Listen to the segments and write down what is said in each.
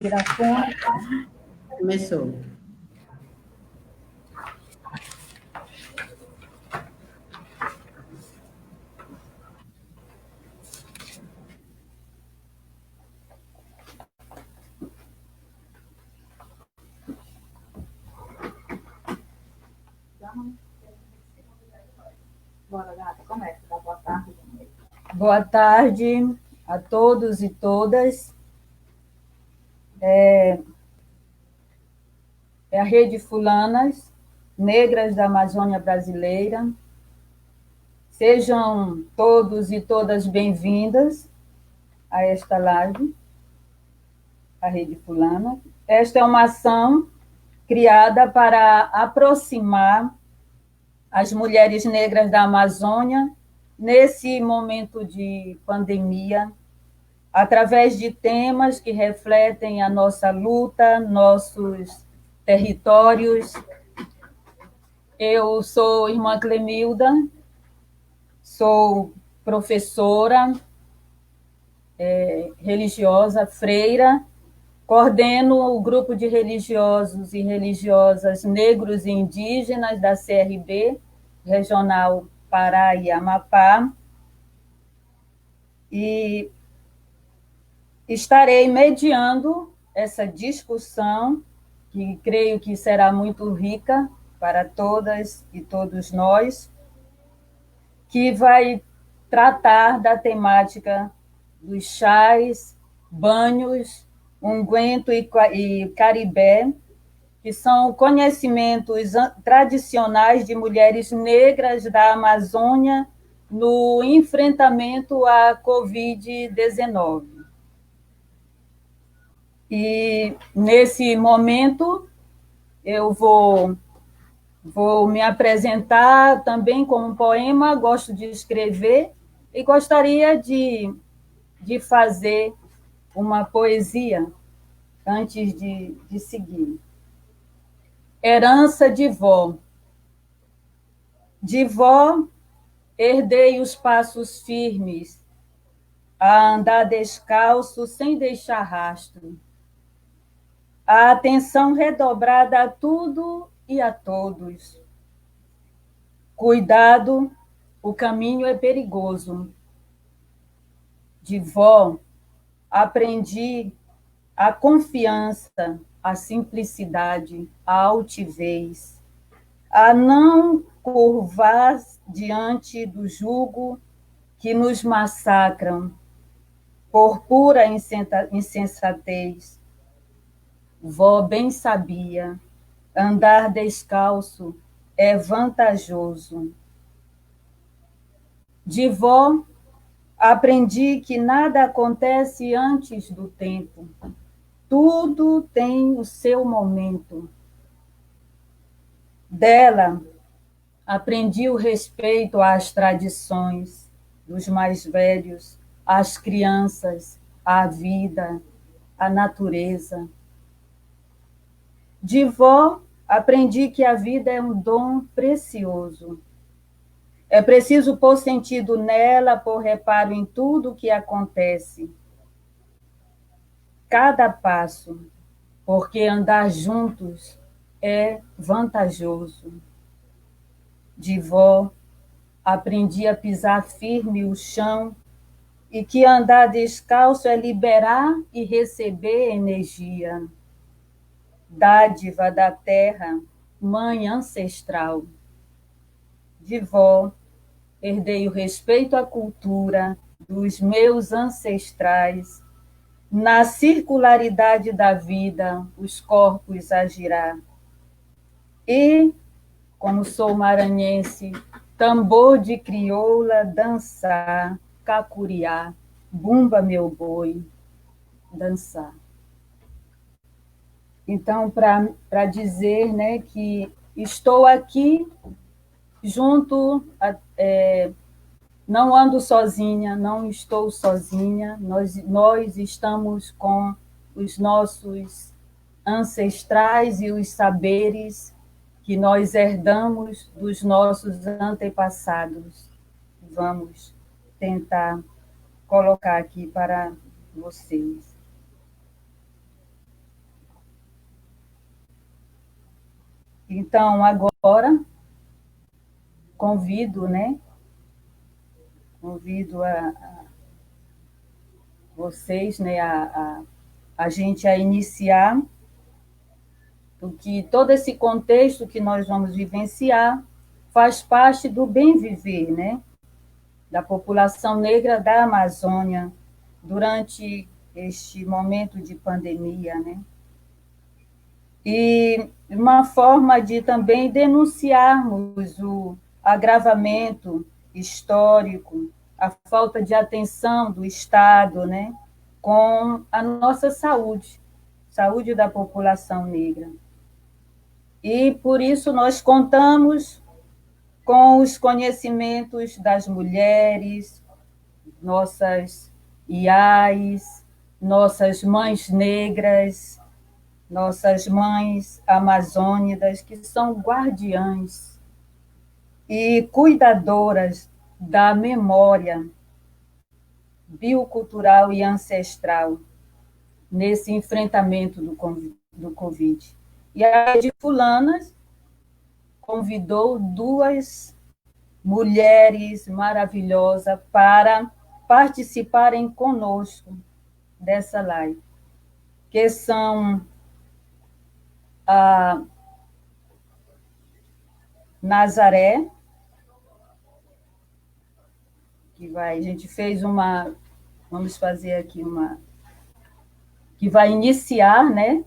Microfone. Começou. Bora, gata, começa. Boa tarde. Boa tarde a todos e todas. É a Rede Fulanas, Negras da Amazônia Brasileira. Sejam todos e todas bem-vindas a esta live, a Rede Fulana. Esta é uma ação criada para aproximar as mulheres negras da Amazônia nesse momento de pandemia, através de temas que refletem a nossa luta, nossos territórios. Eu sou irmã Clemilda, sou professora religiosa, freira, coordeno o grupo de religiosos e religiosas negros e indígenas da CRB, Regional Pará e Amapá, e estarei mediando essa discussão, que creio que será muito rica para todas e todos nós, que vai tratar da temática dos chás, banhos, unguento e caribé, que são conhecimentos tradicionais de mulheres negras da Amazônia no enfrentamento à Covid-19. E, nesse momento, eu vou me apresentar também com um poema, gosto de escrever, e gostaria de fazer uma poesia antes de seguir. Herança de vó. De vó, herdei os passos firmes, a andar descalço sem deixar rastro, a atenção redobrada a tudo e a todos. Cuidado, o caminho é perigoso. De vó, aprendi a confiança, a simplicidade, a altivez, a não curvar diante do jugo que nos massacram por pura insensatez. Vó bem sabia, andar descalço é vantajoso. De vó, aprendi que nada acontece antes do tempo. Tudo tem o seu momento. Dela, aprendi o respeito às tradições dos mais velhos, às crianças, à vida, à natureza. De vó, aprendi que a vida é um dom precioso. É preciso pôr sentido nela, pôr reparo em tudo o que acontece. Cada passo, porque andar juntos é vantajoso. De vó, aprendi a pisar firme o chão e que andar descalço é liberar e receber energia. Dádiva da terra, mãe ancestral. De vó, herdei o respeito à cultura dos meus ancestrais. Na circularidade da vida, os corpos a girar. E, como sou maranhense, tambor de crioula dançar, cacuriá, bumba meu boi, dançar. Então, para dizer, né, que estou aqui junto, não ando sozinha, não estou sozinha, nós estamos com os nossos ancestrais e os saberes que nós herdamos dos nossos antepassados. Vamos tentar colocar aqui para vocês. Então, agora, convido, né? Convido a vocês, né, a gente a iniciar do que todo esse contexto que nós vamos vivenciar faz parte do bem viver, né, da população negra da Amazônia durante este momento de pandemia, né? E uma forma de também denunciarmos o agravamento histórico, a falta de atenção do Estado, né, com a nossa saúde, saúde da população negra. E por isso nós contamos com os conhecimentos das mulheres, nossas IAs, nossas mães negras, nossas mães amazônicas, que são guardiãs e cuidadoras da memória biocultural e ancestral nesse enfrentamento do Covid. E a Rede Fulanas convidou duas mulheres maravilhosas para participarem conosco dessa live, que são a Nazaré, a gente fez vamos fazer aqui que vai iniciar, né?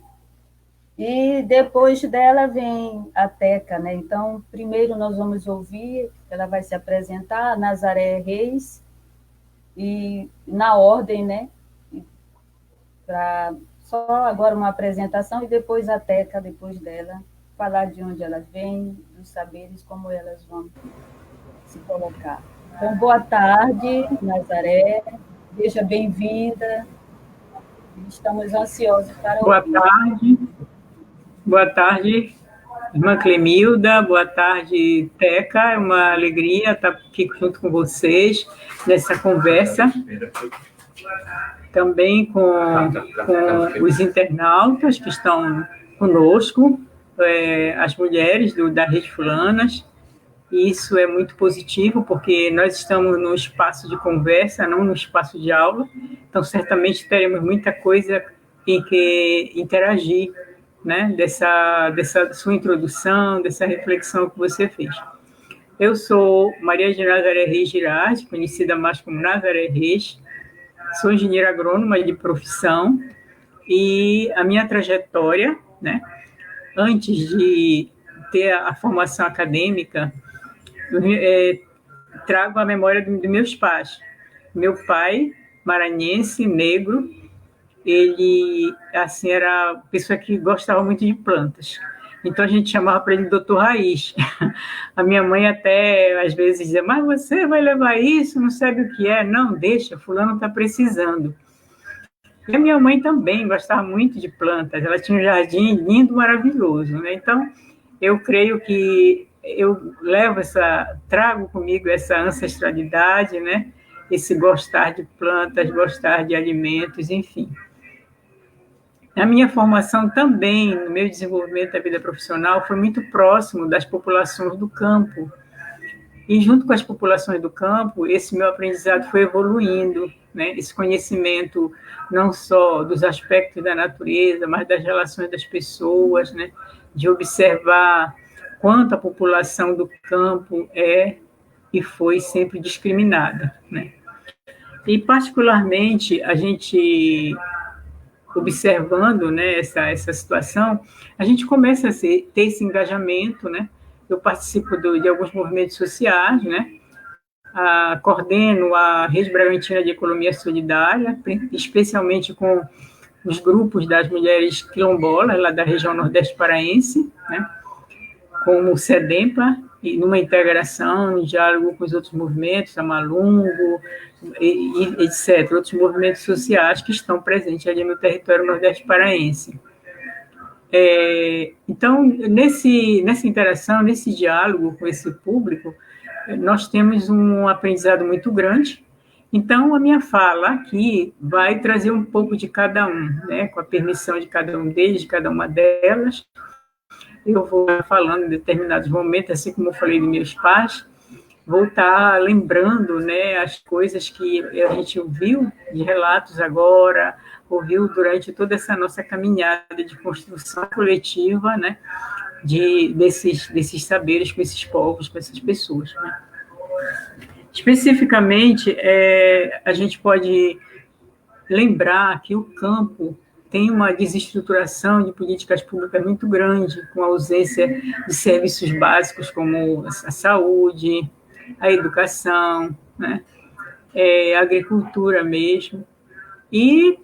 E depois dela vem a Teca, né? Então, primeiro nós vamos ouvir, ela vai se apresentar, Nazaré Reis, e na ordem, né? Só agora uma apresentação e depois a Teca, depois dela, falar de onde elas vêm, dos saberes, como elas vão se colocar. Então, boa tarde, Nazaré, seja bem-vinda. Estamos ansiosos para ouvir. Boa tarde, irmã Clemilda, boa tarde, Teca, é uma alegria estar aqui junto com vocês nessa conversa, também com os internautas que estão conosco, as mulheres da Rede Fulanas. E isso é muito positivo, porque nós estamos num espaço de conversa, não num espaço de aula, então certamente teremos muita coisa em que interagir, né, dessa sua introdução, dessa reflexão que você fez. Eu sou Maria de Nazaré Reis Girardi, conhecida mais como Nazaré Reis, sou engenheira agrônoma de profissão, e a minha trajetória, né, antes de ter a formação acadêmica, trago a memória de meus pais. Meu pai, maranhense, negro, ele assim era uma pessoa que gostava muito de plantas. Então a gente chamava para ele Doutor Raiz. A minha mãe até às vezes dizia: mas você vai levar isso, não sabe o que é? Não, deixa, fulano está precisando. E a minha mãe também gostava muito de plantas. Ela tinha um jardim lindo, maravilhoso, né? Então eu creio que eu trago comigo essa ancestralidade, né? Esse gostar de plantas, gostar de alimentos, enfim. A minha formação também, no meu desenvolvimento da vida profissional, foi muito próximo das populações do campo. E junto com as populações do campo, esse meu aprendizado foi evoluindo, né? Esse conhecimento não só dos aspectos da natureza, mas das relações das pessoas, né? De observar quanto a população do campo é e foi sempre discriminada, né? E, particularmente, a gente observando, né, essa situação, a gente começa a ter esse engajamento, né? Eu participo de alguns movimentos sociais, né? Coordeno a Rede Bragantina de Economia Solidária, especialmente com os grupos das mulheres quilombolas, lá da região nordeste paraense, né? Como o SEDEMPA, e numa integração, em diálogo com os outros movimentos, a Malungo, etc., outros movimentos sociais que estão presentes ali no território nordeste paraense. Então, nessa interação, nesse diálogo com esse público, nós temos um aprendizado muito grande. Então, a minha fala aqui vai trazer um pouco de cada um, né, com a permissão de cada um deles, de cada uma delas, eu vou falando em determinados momentos, assim como eu falei dos meus pais, vou estar lembrando, né, as coisas que a gente ouviu de relatos agora, ouviu durante toda essa nossa caminhada de construção coletiva, né, desses saberes com esses povos, com essas pessoas, né. Especificamente, a gente pode lembrar que o campo tem uma desestruturação de políticas públicas muito grande, com a ausência de serviços básicos como a saúde, a educação, né? A agricultura mesmo. E,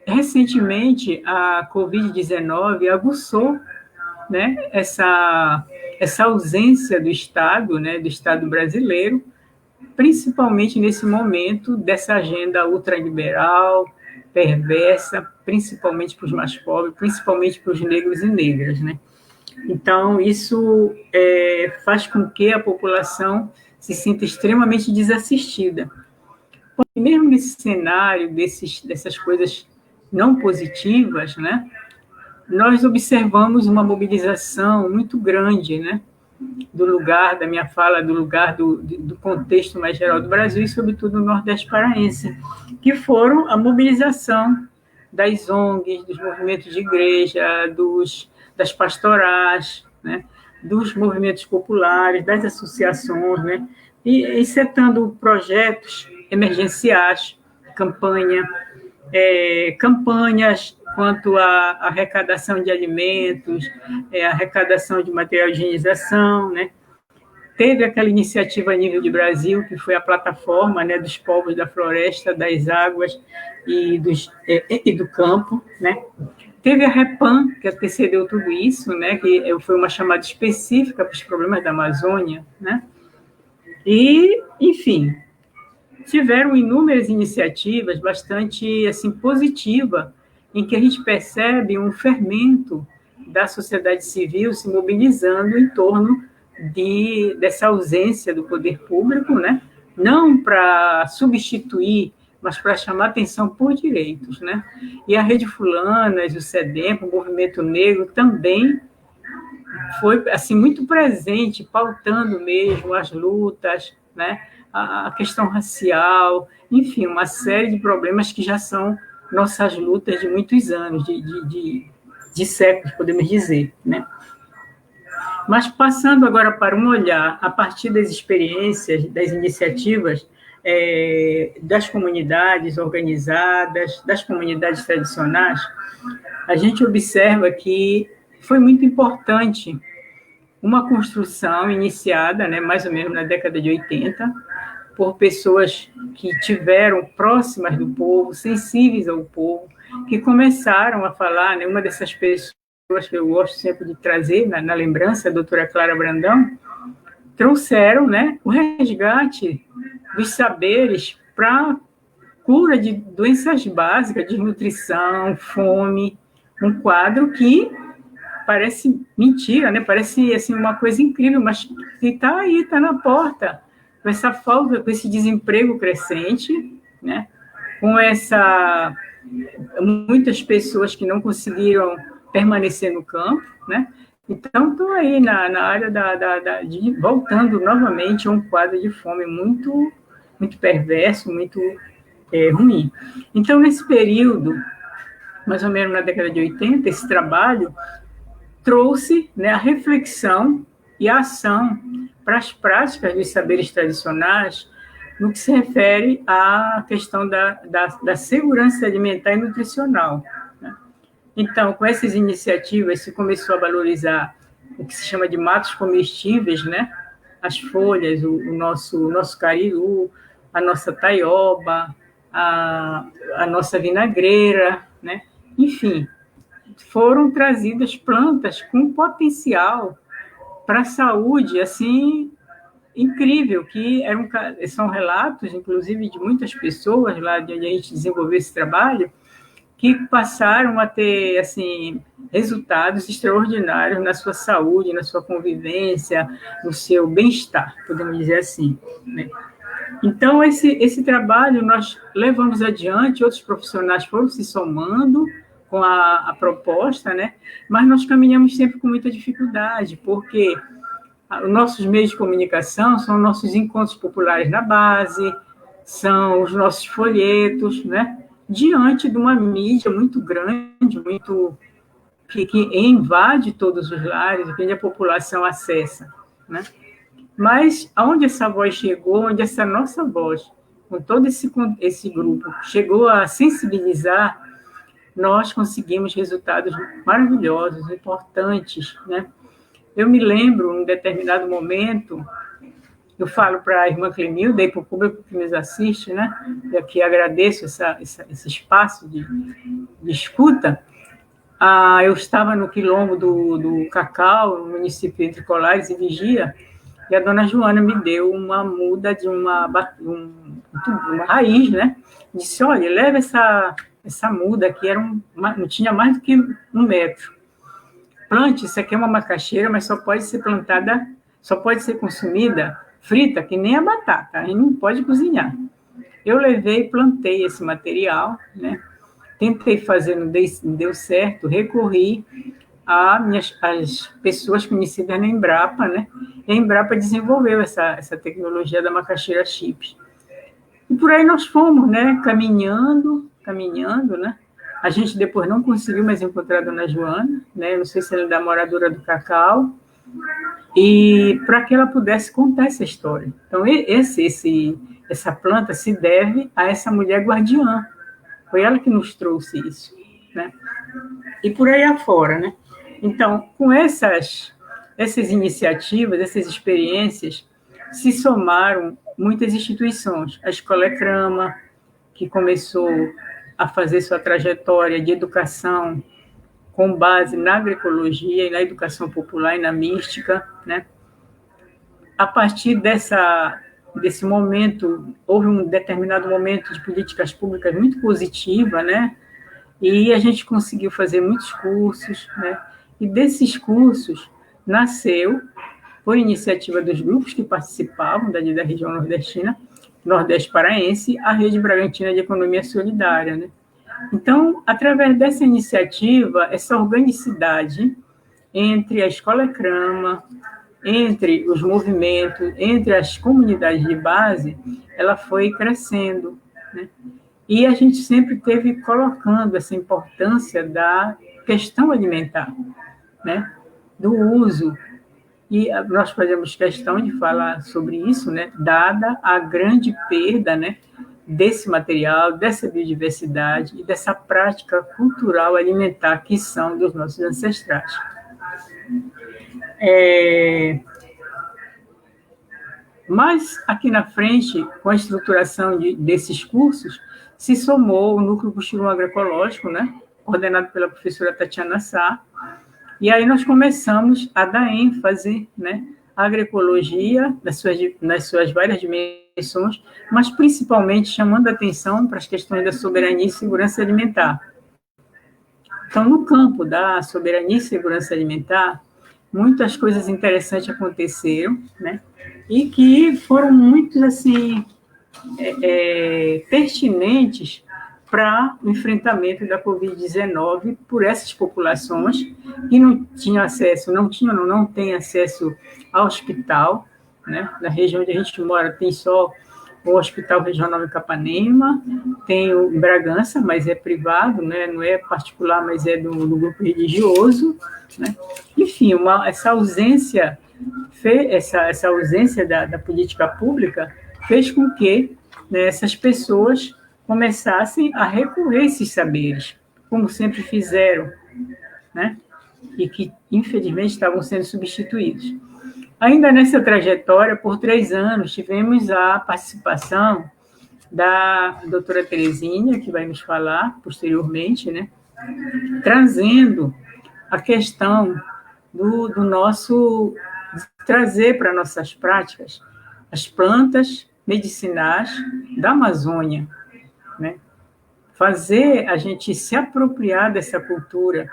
recentemente, a Covid-19 aguçou, né, essa ausência do Estado, né, do Estado brasileiro, principalmente nesse momento dessa agenda ultraliberal, perversa, principalmente para os mais pobres, principalmente para os negros e negras, né? Então, isso faz com que a população se sinta extremamente desassistida. E mesmo nesse cenário dessas coisas não positivas, né, nós observamos uma mobilização muito grande, né, do lugar, da minha fala, do lugar do contexto mais geral do Brasil e, sobretudo, do Nordeste paraense, que foram a mobilização das ONGs, dos movimentos de igreja, das pastorais, né, dos movimentos populares, das associações, né, e setando projetos emergenciais, campanhas quanto à arrecadação de alimentos, arrecadação de material de higienização, né? Teve aquela iniciativa a nível de Brasil, que foi a plataforma, né, dos povos da floresta, das águas e do campo, né? Teve a REPAM, que antecedeu tudo isso, né, que foi uma chamada específica para os problemas da Amazônia, né? E, enfim, tiveram inúmeras iniciativas bastante assim, positivas, em que a gente percebe um fermento da sociedade civil se mobilizando em torno dessa ausência do poder público, né? Não para substituir, mas para chamar atenção por direitos, né? E a Rede Fulanas, o SEDEM, o Movimento Negro, também foi assim, muito presente, pautando mesmo as lutas, né? A questão racial, enfim, uma série de problemas que já são nossas lutas de muitos anos, de séculos, podemos dizer, né? Mas passando agora para um olhar a partir das experiências, das iniciativas das comunidades organizadas, das comunidades tradicionais, a gente observa que foi muito importante uma construção iniciada, né, mais ou menos na década de 80, por pessoas que tiveram próximas do povo, sensíveis ao povo, que começaram a falar, né, uma dessas pessoas que eu gosto sempre de trazer na lembrança, a doutora Clara Brandão, trouxeram, né, o resgate dos saberes para cura de doenças básicas, desnutrição, fome, um quadro que parece mentira, né? Parece assim, uma coisa incrível, mas que está aí, está na porta, com essa falta, com esse desemprego crescente, né? Com muitas pessoas que não conseguiram permanecer no campo, né? Então, estou aí na área voltando novamente a um quadro de fome muito, muito perverso, muito ruim. Então, nesse período, mais ou menos na década de 80, esse trabalho trouxe, né, a reflexão e a ação para as práticas dos saberes tradicionais no que se refere à questão da segurança alimentar e nutricional, né? Então, com essas iniciativas, se começou a valorizar o que se chama de matos comestíveis, né? As folhas, o nosso cariú, a nossa taioba, a nossa vinagreira, né? Enfim, foram trazidas plantas com potencial para a saúde, assim, incrível, que são relatos, inclusive, de muitas pessoas lá de onde a gente desenvolveu esse trabalho, que passaram a ter, assim, resultados extraordinários na sua saúde, na sua convivência, no seu bem-estar, podemos dizer assim, né? Então, esse trabalho nós levamos adiante, outros profissionais foram se somando, com a proposta, né? Mas nós caminhamos sempre com muita dificuldade, porque os nossos meios de comunicação são nossos encontros populares na base, são os nossos folhetos, né? Diante de uma mídia muito grande, muito que invade todos os lares, que a população acessa, né? Mas aonde essa voz chegou, onde essa nossa voz, com todo esse grupo, chegou a sensibilizar, nós conseguimos resultados maravilhosos, importantes, né? Eu me lembro, em determinado momento, eu falo para a irmã Clemilda e para o público que nos assiste, né? E aqui agradeço esse espaço de escuta. Eu estava no quilombo do Cacau, no município entre Colares e Vigia, e a dona Joana me deu uma muda de uma raiz, né? Disse, olha, leva essa muda aqui, não tinha mais do que 1 metro. Plante, isso aqui é uma macaxeira, mas só pode ser plantada, só pode ser consumida frita, que nem a batata, a gente não pode cozinhar. Eu levei e plantei esse material, né? Tentei fazer, não deu certo, recorri às pessoas conhecidas na Embrapa, né? E a Embrapa desenvolveu essa tecnologia da macaxeira chips. E por aí nós fomos, né? Caminhando, né? A gente depois não conseguiu mais encontrar a dona Joana, né? Não sei se ela é da moradora do Cacau, e para que ela pudesse contar essa história. Então, essa planta se deve a essa mulher guardiã. Foi ela que nos trouxe isso, né? E por aí afora, né? Então, com essas iniciativas, essas experiências, se somaram muitas instituições. A Escola Ecrama, que começou a fazer sua trajetória de educação com base na agroecologia e na educação popular e na mística, né? A partir desse momento, houve um determinado momento de políticas públicas muito positiva, né? E a gente conseguiu fazer muitos cursos, né? E desses cursos nasceu, por iniciativa dos grupos que participavam da região nordestina, Nordeste Paraense, a Rede Bragantina de Economia Solidária, né? Então, através dessa iniciativa, essa organicidade entre a Escola Ecrama, entre os movimentos, entre as comunidades de base, ela foi crescendo, né? E a gente sempre teve colocando essa importância da questão alimentar, né? Do uso. E nós fazemos questão de falar sobre isso, né? Dada a grande perda, né? Desse material, dessa biodiversidade e dessa prática cultural alimentar que são dos nossos ancestrais. Mas, aqui na frente, com a estruturação desses cursos, se somou o Núcleo Puxirum Agroecológico, né? Coordenado pela professora Tatiana Sá, e aí nós começamos a dar ênfase, né? À agroecologia, nas suas várias dimensões, mas principalmente chamando a atenção para as questões da soberania e segurança alimentar. Então, no campo da soberania e segurança alimentar, muitas coisas interessantes aconteceram, né? E que foram muito, assim, pertinentes para o enfrentamento da Covid-19 por essas populações que não tinham acesso, não têm acesso ao hospital, né? Na região onde a gente mora tem só o Hospital Regional em Capanema, tem o em Bragança, mas é privado, né? Não é particular, mas é do grupo religioso, né? Enfim, essa ausência da política pública fez com que, né, essas pessoas começassem a recorrer a esses saberes, como sempre fizeram, né? E que, infelizmente, estavam sendo substituídos. Ainda nessa trajetória, por 3 anos, tivemos a participação da doutora Terezinha, que vai nos falar posteriormente, né? Trazendo a questão do nosso... trazer para nossas práticas as plantas medicinais da Amazônia, né? Fazer a gente se apropriar dessa cultura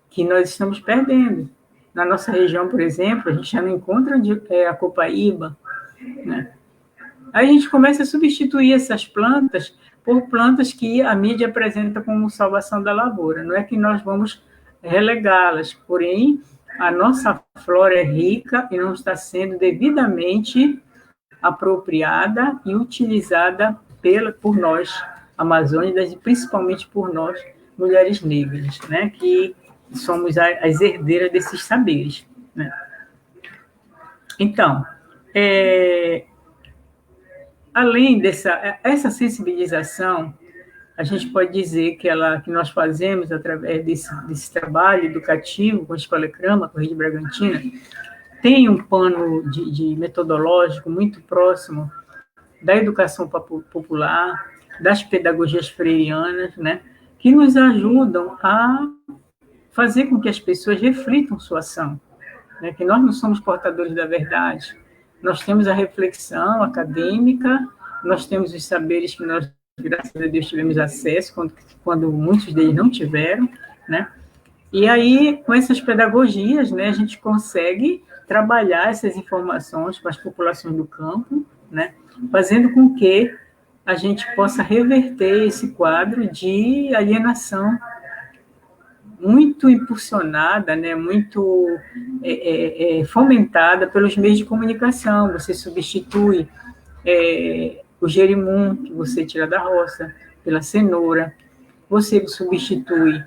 que nós estamos perdendo. Na nossa região, por exemplo, a gente já não encontra a copaíba, né? Aí a gente começa a substituir essas plantas por plantas que a mídia apresenta como salvação da lavoura. Não é que nós vamos relegá-las, porém, a nossa flora é rica e não está sendo devidamente apropriada e utilizada por nós, amazônicas, e principalmente por nós, mulheres negras, né, que somos as herdeiras desses saberes, né? Então, além essa sensibilização, a gente pode dizer que nós fazemos através desse trabalho educativo com a Escola Crama, com a Rede Bragantina, tem um pano de metodológico muito próximo da educação popular, das pedagogias freirianas, né, que nos ajudam a fazer com que as pessoas reflitam sua ação, né, que nós não somos portadores da verdade, nós temos a reflexão acadêmica, nós temos os saberes que nós, graças a Deus, tivemos acesso, quando muitos deles não tiveram, né? E aí, com essas pedagogias, né, a gente consegue trabalhar essas informações com as populações do campo, né, fazendo com que a gente possa reverter esse quadro de alienação muito impulsionada, né, muito fomentada pelos meios de comunicação. Você substitui o gerimum, que você tira da roça, pela cenoura, você substitui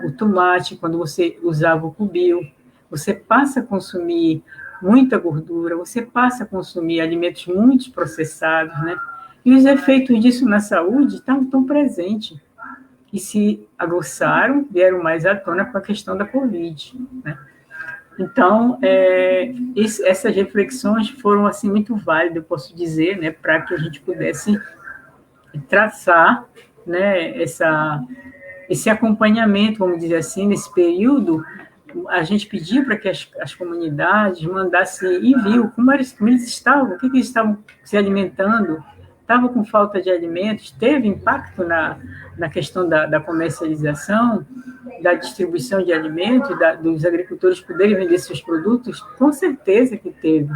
o tomate, quando você usava o cubil, você passa a consumir muita gordura, você passa a consumir alimentos muito processados, né? E os efeitos disso na saúde estão tão presentes e se aguçaram, vieram mais à tona com a questão da Covid, né? Então, essas reflexões foram assim muito válidas, eu posso dizer, né, para que a gente pudesse traçar, né, esse acompanhamento, vamos dizer assim, nesse período. A gente pediu para que as comunidades mandassem envio, como eles estavam, o que eles estavam se alimentando, estavam com falta de alimentos, teve impacto na questão da comercialização, da distribuição de alimentos, dos agricultores poderem vender seus produtos, com certeza que teve.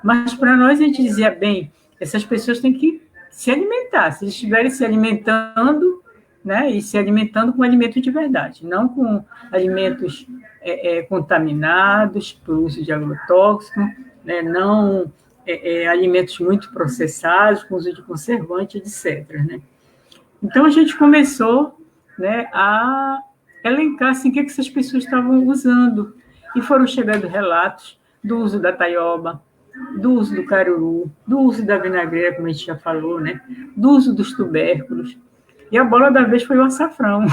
Mas para nós a gente dizia, bem, essas pessoas têm que se alimentar, se eles estiverem se alimentando, né, e se alimentando com alimento de verdade, não com alimentos contaminados por uso de agrotóxico, né, não alimentos muito processados, com uso de conservante, etc., né? Então, a gente começou, né, a elencar assim, o que essas pessoas estavam usando, e foram chegando relatos do uso da taioba, do uso do caruru, do uso da vinagreira, como a gente já falou, né, do uso dos tubérculos. E a bola da vez foi o açafrão.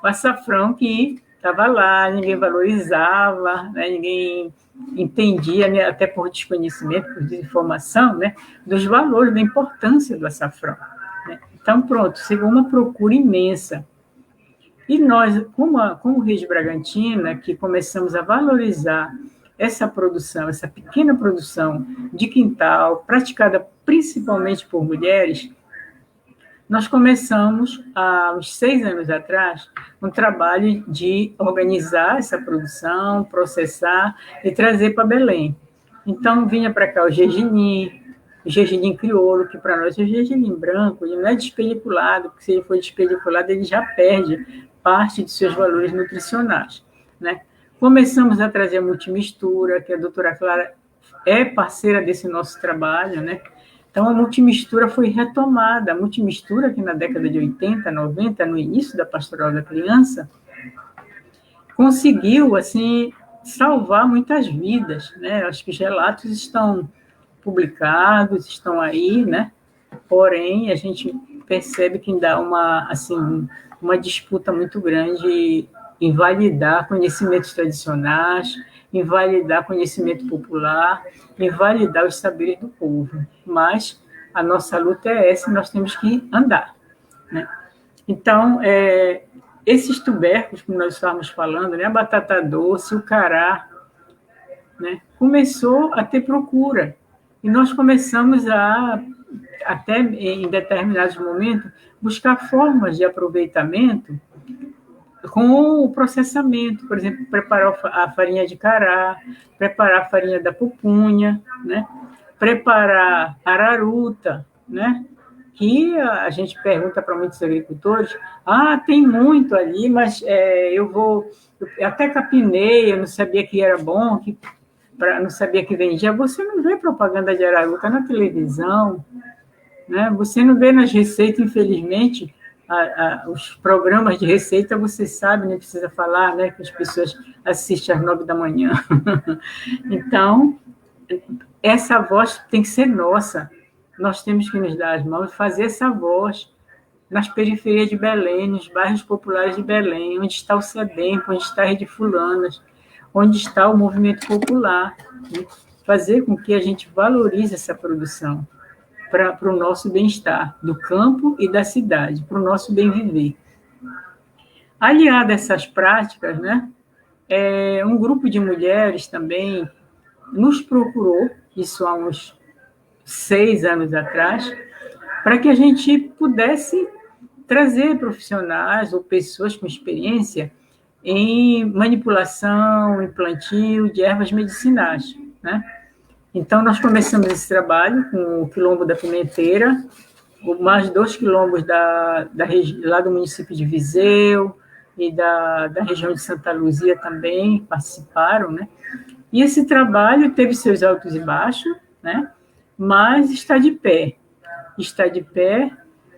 O açafrão que estava lá, ninguém valorizava, né, ninguém entendia, né, até por desconhecimento, por desinformação, né, dos valores, da importância do açafrão, né? Então, pronto, chegou uma procura imensa. E nós, como Rede Bragantina, que começamos a valorizar essa produção, essa pequena produção de quintal, praticada principalmente por mulheres, nós começamos, há uns 6 anos atrás, um trabalho de organizar essa produção, processar e trazer para Belém. Então, vinha para cá o gergelim crioulo, que para nós é o gergelim branco, ele não é despeliculado, porque se ele for despeliculado, ele já perde parte de seus valores nutricionais, né? Começamos a trazer a multimistura, que a doutora Clara é parceira desse nosso trabalho, né? Então, a multimistura foi retomada. A multimistura, que na década de 80, 90, no início da Pastoral da Criança, conseguiu, assim, salvar muitas vidas, né? Acho que os relatos estão publicados, estão aí, né? Porém, a gente percebe que ainda há uma disputa muito grande em validar conhecimentos tradicionais, em validar conhecimento popular, em validar os saberes do povo. Mas a nossa luta é essa, nós temos que andar, né? Então, esses tubérculos, como nós estávamos falando, né, a batata doce, o cará, né, começou a ter procura. E nós começamos até em determinados momentos, buscar formas de aproveitamento com o processamento, por exemplo, preparar a farinha de cará, preparar a farinha da pupunha, né? Preparar araruta, né? que a gente pergunta para muitos agricultores, tem muito ali, mas eu até capinei, eu não sabia que era bom, não sabia que vendia. Você não vê propaganda de araruta na televisão, né? Você não vê nas receitas, infelizmente, os programas de receita, você sabe, nem precisa falar, né, que as pessoas assistem às 9 da manhã. Então, essa voz tem que ser nossa. Nós temos que nos dar as mãos e fazer essa voz nas periferias de Belém, nos bairros populares de Belém, onde está o SEDEMP, onde está a Rede Fulanas, onde está o movimento popular, né? Fazer com que a gente valorize essa produção para o nosso bem-estar, do campo e da cidade, para o nosso bem-viver. Aliado a essas práticas, né, um grupo de mulheres também nos procurou, isso há uns 6 anos atrás, para que a gente pudesse trazer profissionais ou pessoas com experiência em manipulação, em plantio de ervas medicinais, né? Então, nós começamos esse trabalho com o Quilombo da Pimenteira, mais 2 quilombos lá do município de Viseu e da região de Santa Luzia também participaram, né? E esse trabalho teve seus altos e baixos, né? Mas está de pé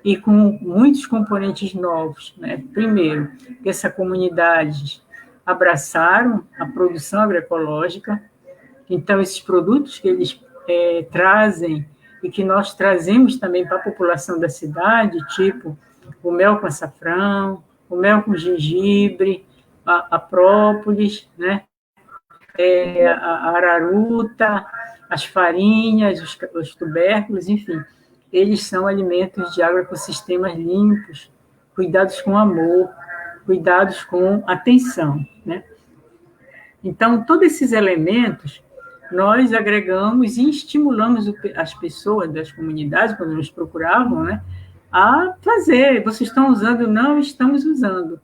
e com muitos componentes novos, né? Primeiro, que essa comunidade abraçaram a produção agroecológica, então esses produtos que eles trazem e que nós trazemos também para a população da cidade, tipo o mel com açafrão, o mel com gengibre, a própolis, né? A araruta, as farinhas, os tubérculos, enfim, eles são alimentos de agroecossistemas limpos, cuidados com amor, cuidados com atenção, né? Então, todos esses elementos nós agregamos e estimulamos as pessoas das comunidades, quando nos procuravam, né, a fazer. Vocês estão usando? Não, estamos usando.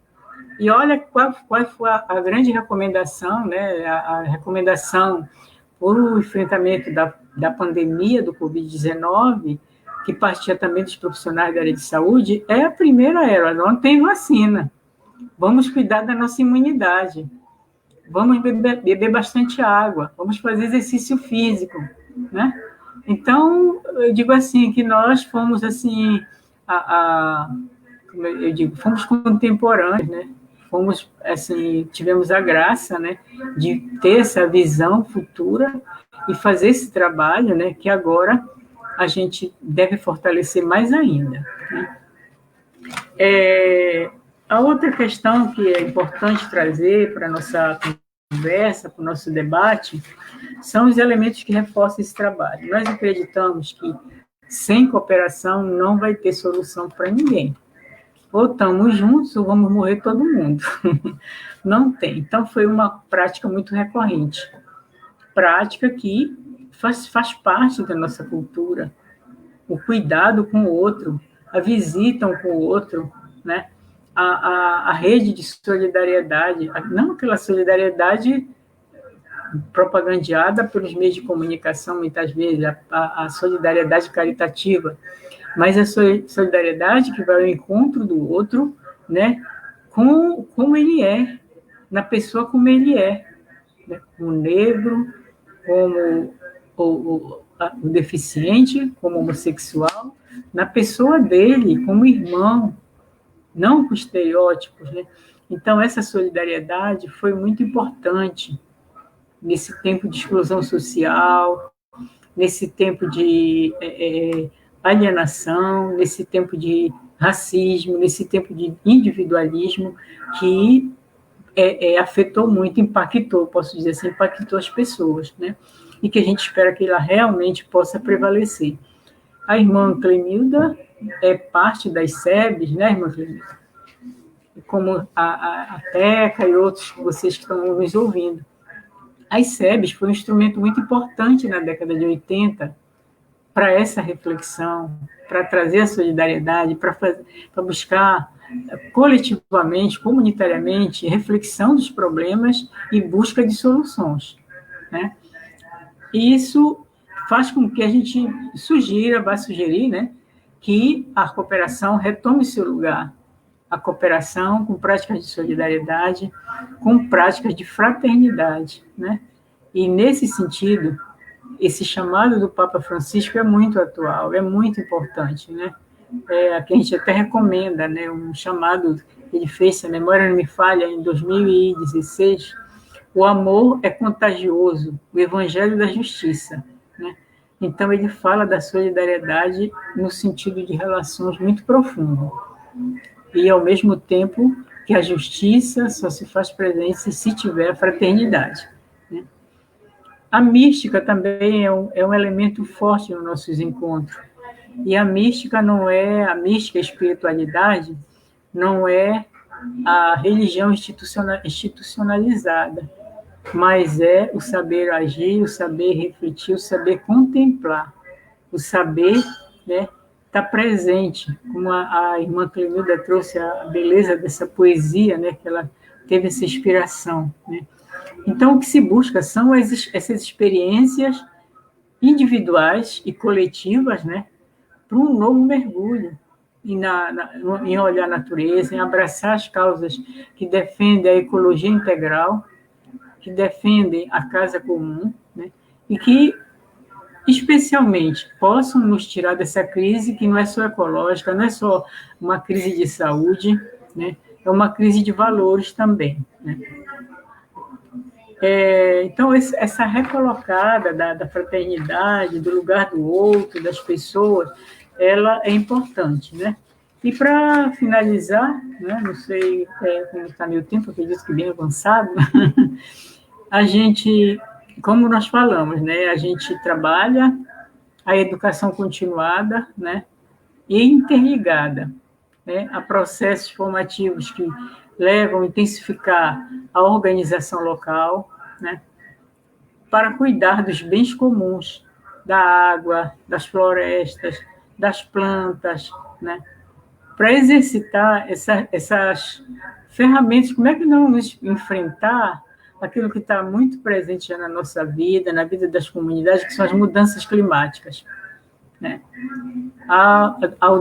E olha qual foi a grande recomendação, né, a recomendação por o enfrentamento da pandemia do Covid-19, que partia também dos profissionais da área de saúde, a primeira era: não tem vacina, vamos cuidar da nossa imunidade, vamos beber bastante água, vamos fazer exercício físico, né? Então, eu digo assim, que nós fomos, assim, como eu digo, fomos contemporâneos, né? Fomos, assim, tivemos a graça, né, de ter essa visão futura e fazer esse trabalho, né, que agora a gente deve fortalecer mais ainda, né? A outra questão que é importante trazer para a nossa conversa, para o nosso debate, são os elementos que reforçam esse trabalho. Nós acreditamos que sem cooperação não vai ter solução para ninguém. Ou estamos juntos ou vamos morrer todo mundo. Não tem. Então, foi uma prática muito recorrente. Prática que faz parte da nossa cultura. O cuidado com o outro, a visita um com o outro, né? A rede de solidariedade, não aquela solidariedade propagandeada pelos meios de comunicação, muitas vezes, a solidariedade caritativa, mas a solidariedade que vai ao encontro do outro, né, como ele é, na pessoa como ele é, né, como negro, como o deficiente, como homossexual, na pessoa dele, como irmão, não com estereótipos, né? Então, essa solidariedade foi muito importante nesse tempo de exclusão social, nesse tempo de alienação, nesse tempo de racismo, nesse tempo de individualismo, que afetou muito, impactou, posso dizer assim, impactou as pessoas, né? E que a gente espera que ela realmente possa prevalecer. A irmã Clemilda é parte das SEBs, né, irmã Clemilda? Como a Teca e outros, vocês que estão nos ouvindo. As SEBs foi um instrumento muito importante na década de 80 para essa reflexão, para trazer a solidariedade, para buscar coletivamente, comunitariamente, reflexão dos problemas e busca de soluções, né? E isso faz com que a gente vá sugerir, né, que a cooperação retome seu lugar. A cooperação com práticas de solidariedade, com práticas de fraternidade, né? E, nesse sentido, esse chamado do Papa Francisco é muito atual, é muito importante, né? Que a gente até recomenda, né? Um chamado que ele fez, se a memória não me falha, em 2016, o amor é contagioso, o evangelho da justiça, né? Então, ele fala da solidariedade no sentido de relações muito profundo. E, ao mesmo tempo, que a justiça só se faz presente se tiver fraternidade, né? A mística também é um elemento forte nos nossos encontros. E a mística não é a mística, a espiritualidade, não é a religião institucionalizada, mas é o saber agir, o saber refletir, o saber contemplar, o saber, né, estar presente, como a irmã Clemilda trouxe a beleza dessa poesia, né, que ela teve essa inspiração, né? Então, o que se busca são essas experiências individuais e coletivas, né, para um novo mergulho em olhar a natureza, em abraçar as causas que defendem a ecologia integral, que defendem a casa comum, né, e que, especialmente, possam nos tirar dessa crise que não é só ecológica, não é só uma crise de saúde, né, é uma crise de valores também, né? Então, essa recolocada da fraternidade, do lugar do outro, das pessoas, ela é importante, né? E, para finalizar, né, não sei como está meu tempo, acredito que bem avançado, a gente, como nós falamos, né, a gente trabalha a educação continuada, né, e interligada, né, a processos formativos que levam a intensificar a organização local, né, para cuidar dos bens comuns, da água, das florestas, das plantas, né, para exercitar essas ferramentas. Como é que não vamos enfrentar aquilo que está muito presente já na nossa vida, na vida das comunidades, que são as mudanças climáticas, né? Há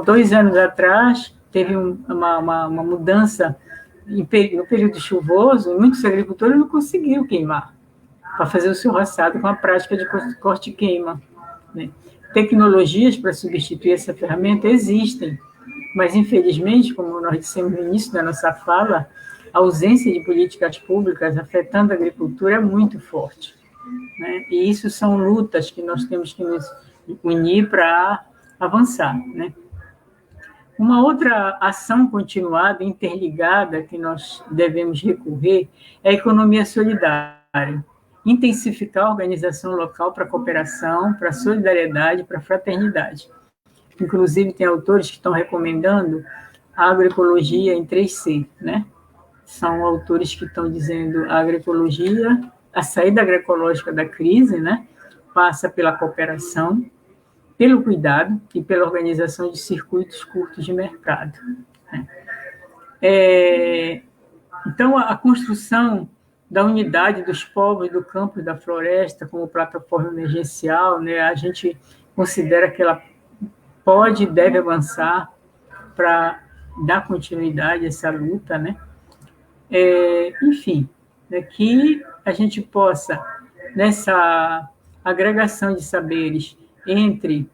2 anos atrás, teve uma mudança no período chuvoso, e muitos agricultores não conseguiram queimar, para fazer o seu roçado com a prática de corte e queima, né? Tecnologias para substituir essa ferramenta existem, mas, infelizmente, como nós dissemos no início da nossa fala, a ausência de políticas públicas afetando a agricultura é muito forte, né? E isso são lutas que nós temos que nos unir para avançar, né? Uma outra ação continuada, interligada, que nós devemos recorrer é a economia solidária. Intensificar a organização local para a cooperação, para a solidariedade, para a fraternidade. Inclusive, tem autores que estão recomendando a agroecologia em 3C, né? São autores que estão dizendo a agroecologia, a saída agroecológica da crise, né, passa pela cooperação, pelo cuidado e pela organização de circuitos curtos de mercado, né? Então, a construção da unidade dos povos do campo e da floresta como plataforma emergencial, né, a gente considera que ela pode e deve avançar para dar continuidade a essa luta, né? Enfim, né, que a gente possa, nessa agregação de saberes entre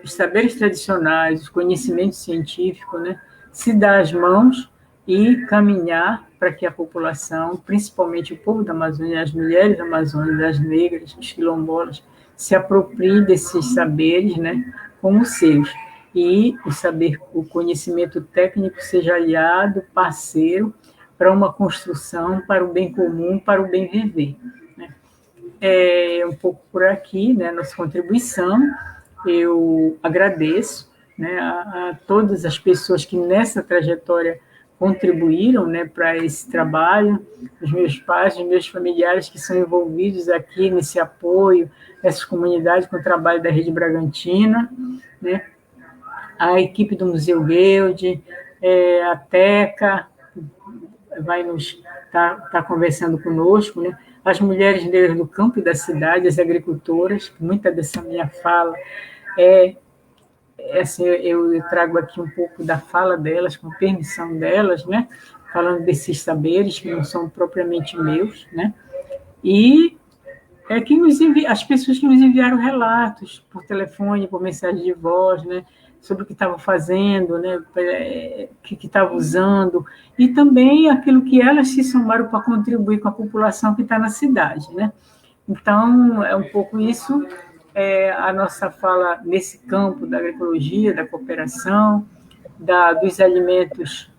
os saberes tradicionais, os conhecimentos científicos, né, se dar as mãos e caminhar para que a população, principalmente o povo da Amazônia, as mulheres amazônicas, as negras, os quilombolas, se aproprie desses saberes, né, como seus. E o conhecimento técnico seja aliado, parceiro, para uma construção, para o bem comum, para o bem viver, né? Um pouco por aqui, né, nossa contribuição. Eu agradeço, né, a todas as pessoas que nessa trajetória contribuíram, né, para esse trabalho, os meus pais, os meus familiares que são envolvidos aqui nesse apoio, essas comunidades com o trabalho da Rede Bragantina, né, a equipe do Museu Guild, a Teca, vai tá conversando conosco, né, as mulheres negras do campo e da cidade, as agricultoras, muita dessa minha fala assim, eu trago aqui um pouco da fala delas, com permissão delas, né? Falando desses saberes que não são propriamente meus, né? E que as pessoas que nos enviaram relatos por telefone, por mensagem de voz, né, sobre o que estavam fazendo, né, o que estavam usando, e também aquilo que elas se somaram para contribuir com a população que está na cidade, né. Então, é um pouco isso, a nossa fala nesse campo da agroecologia, da cooperação, dos alimentos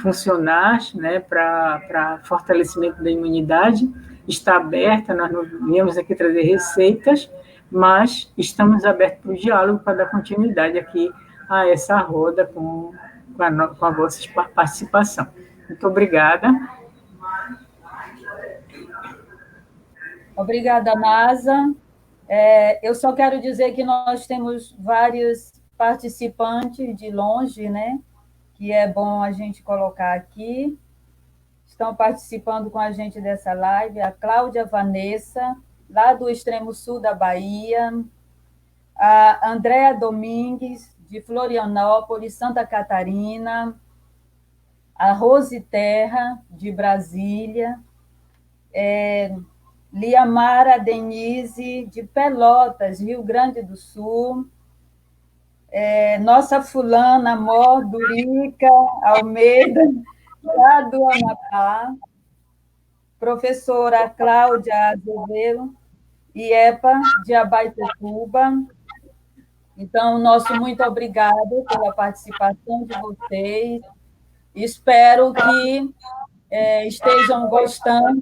funcionais, né, para fortalecimento da imunidade, está aberta, nós não viemos aqui trazer receitas, mas estamos abertos para o diálogo, para dar continuidade aqui a essa roda com a vossa participação. Muito obrigada. Obrigada, Nasa. Eu só quero dizer que nós temos vários participantes de longe, né? Que é bom a gente colocar aqui. Estão participando com a gente dessa live a Cláudia Vanessa, lá do extremo sul da Bahia, a Andréa Domingues, de Florianópolis, Santa Catarina, a Rose Terra, de Brasília, Liamara Denise, de Pelotas, Rio Grande do Sul, nossa fulana Mor Durica Almeida, lá do Amapá, professora Cláudia Azevedo, IEPA, de Abaetetuba. Então, nosso muito obrigado pela participação de vocês. Espero que estejam gostando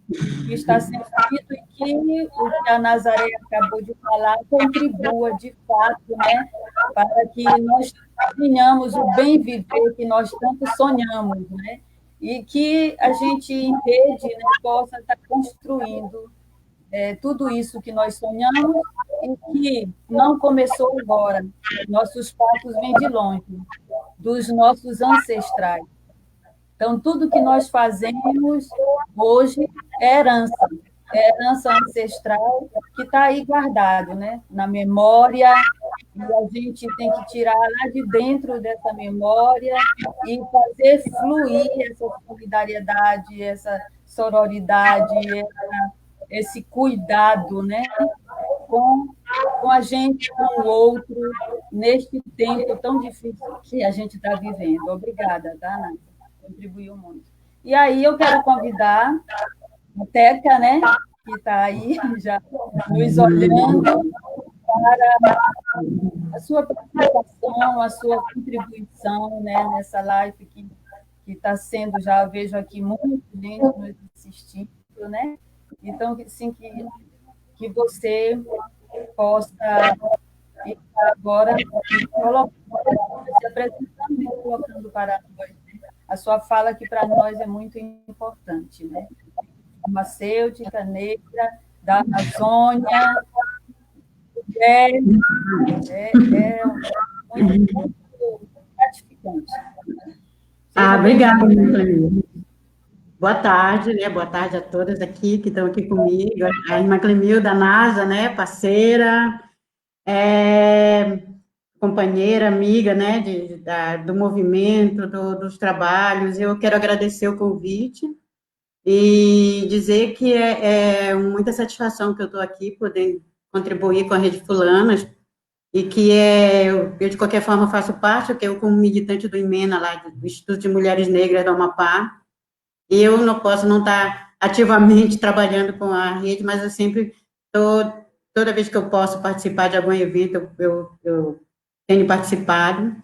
do que está sendo dito e que o que a Nazaré acabou de falar contribua, de fato, né, para que nós tenhamos o bem viver que nós tanto sonhamos, né, e que a gente, em rede, né, possa estar construindo tudo isso que nós sonhamos e que não começou agora. Nossos passos vêm de longe, dos nossos ancestrais. Então, tudo que nós fazemos hoje é herança ancestral que está aí guardado, né? Na memória, e a gente tem que tirar lá de dentro dessa memória e fazer fluir essa solidariedade, essa sororidade, esse cuidado, né? com a gente, com o outro, neste tempo tão difícil que a gente está vivendo. Obrigada, tá, Nádia? Contribuiu muito. E aí eu quero convidar a Teca, né, que está aí já nos olhando, para a sua participação, a sua contribuição, né, nessa live que está sendo, já vejo aqui muita gente nos assistindo, né? Então, assim, que você possa estar agora se apresentando e colocando para nós, né? A sua fala que para nós é muito importante, né? Farmacêutica, negra, da Amazônia, muito gratificante. Obrigada, Clemil. Boa tarde, né? Boa tarde a todas aqui que estão aqui comigo. A irmã Clemil da NASA, né? Parceira, companheira, amiga, né? Do movimento, dos trabalhos. Eu quero agradecer o convite e dizer que é muita satisfação que eu estou aqui, podendo contribuir com a Rede Fulanas, e que eu, de qualquer forma, faço parte, porque eu, como militante do IMENA, lá do Instituto de Mulheres Negras do Amapá, e eu não posso não estar ativamente trabalhando com a rede, mas eu sempre estou, toda vez que eu posso participar de algum evento, eu tenho participado.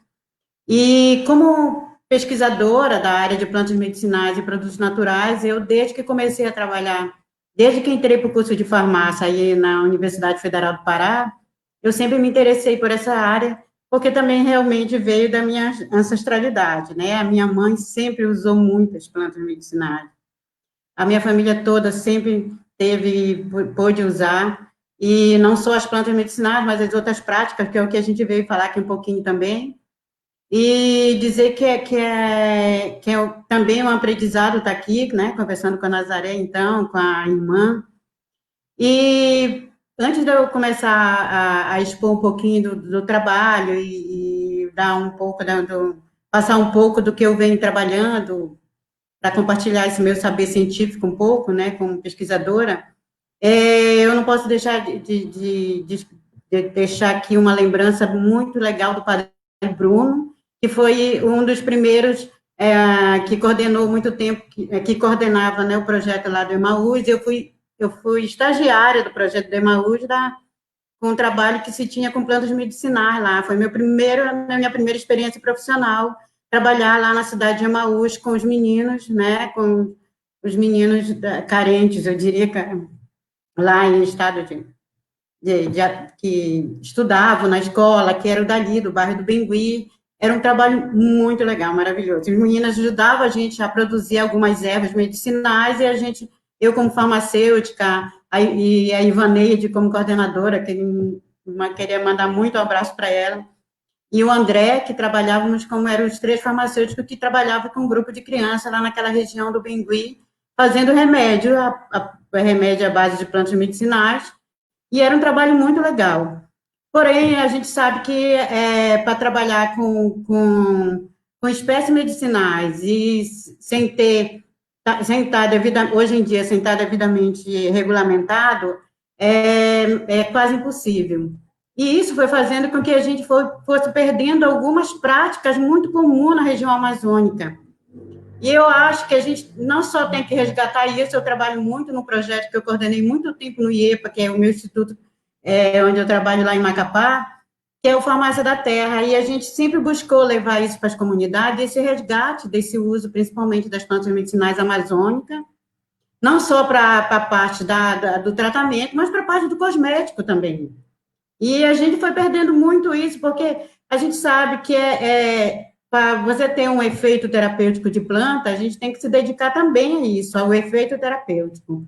E como pesquisadora da área de plantas medicinais e produtos naturais, eu, desde que comecei a trabalhar, desde que entrei para o curso de farmácia aí na Universidade Federal do Pará, eu sempre me interessei por essa área, porque também realmente veio da minha ancestralidade, né? A minha mãe sempre usou muitas plantas medicinais. A minha família toda sempre pôde usar, e não só as plantas medicinais, mas as outras práticas, que é o que a gente veio falar aqui um pouquinho também, e dizer que também um aprendizado estar aqui, né? Conversando com a Nazaré, então, com a irmã, e antes de eu começar a expor um pouquinho do trabalho e dar um pouco, passar um pouco do que eu venho trabalhando, para compartilhar esse meu saber científico um pouco, né, como pesquisadora, eu não posso deixar de deixar aqui uma lembrança muito legal do padre Bruno, que foi um dos primeiros que coordenou muito tempo, que coordenava, né, o projeto lá do Emaús. Eu fui estagiária do projeto do Emaús, com um trabalho que se tinha com plantas medicinais lá. Foi minha primeira experiência profissional, trabalhar lá na cidade de Emaús com os meninos, né, com os meninos carentes, eu diria, lá em estado que estudavam na escola, que eram dali, do bairro do Bengui. Era um trabalho muito legal, maravilhoso. As meninas ajudavam a gente a produzir algumas ervas medicinais e eu como farmacêutica, e a Ivaneide como coordenadora, queria mandar muito um abraço para ela, e o André, que trabalhávamos como eram os 3 farmacêuticos que trabalhavam com um grupo de crianças lá naquela região do Bengui, fazendo remédio, remédio à base de plantas medicinais, e era um trabalho muito legal. Porém, a gente sabe que para trabalhar com espécies medicinais e sem estar hoje em dia, sem estar devidamente regulamentado, é quase impossível. E isso foi fazendo com que a gente fosse perdendo algumas práticas muito comuns na região amazônica. E eu acho que a gente não só tem que resgatar isso, eu trabalho muito no projeto que eu coordenei muito tempo no IEPA, que é o meu instituto, onde eu trabalho lá em Macapá, que é o Farmácia da Terra, e a gente sempre buscou levar isso para as comunidades, esse resgate desse uso, principalmente das plantas medicinais amazônicas, não só para a parte do tratamento, mas para a parte do cosmético também. E a gente foi perdendo muito isso, porque a gente sabe que para você ter um efeito terapêutico de planta, a gente tem que se dedicar também a isso, ao efeito terapêutico.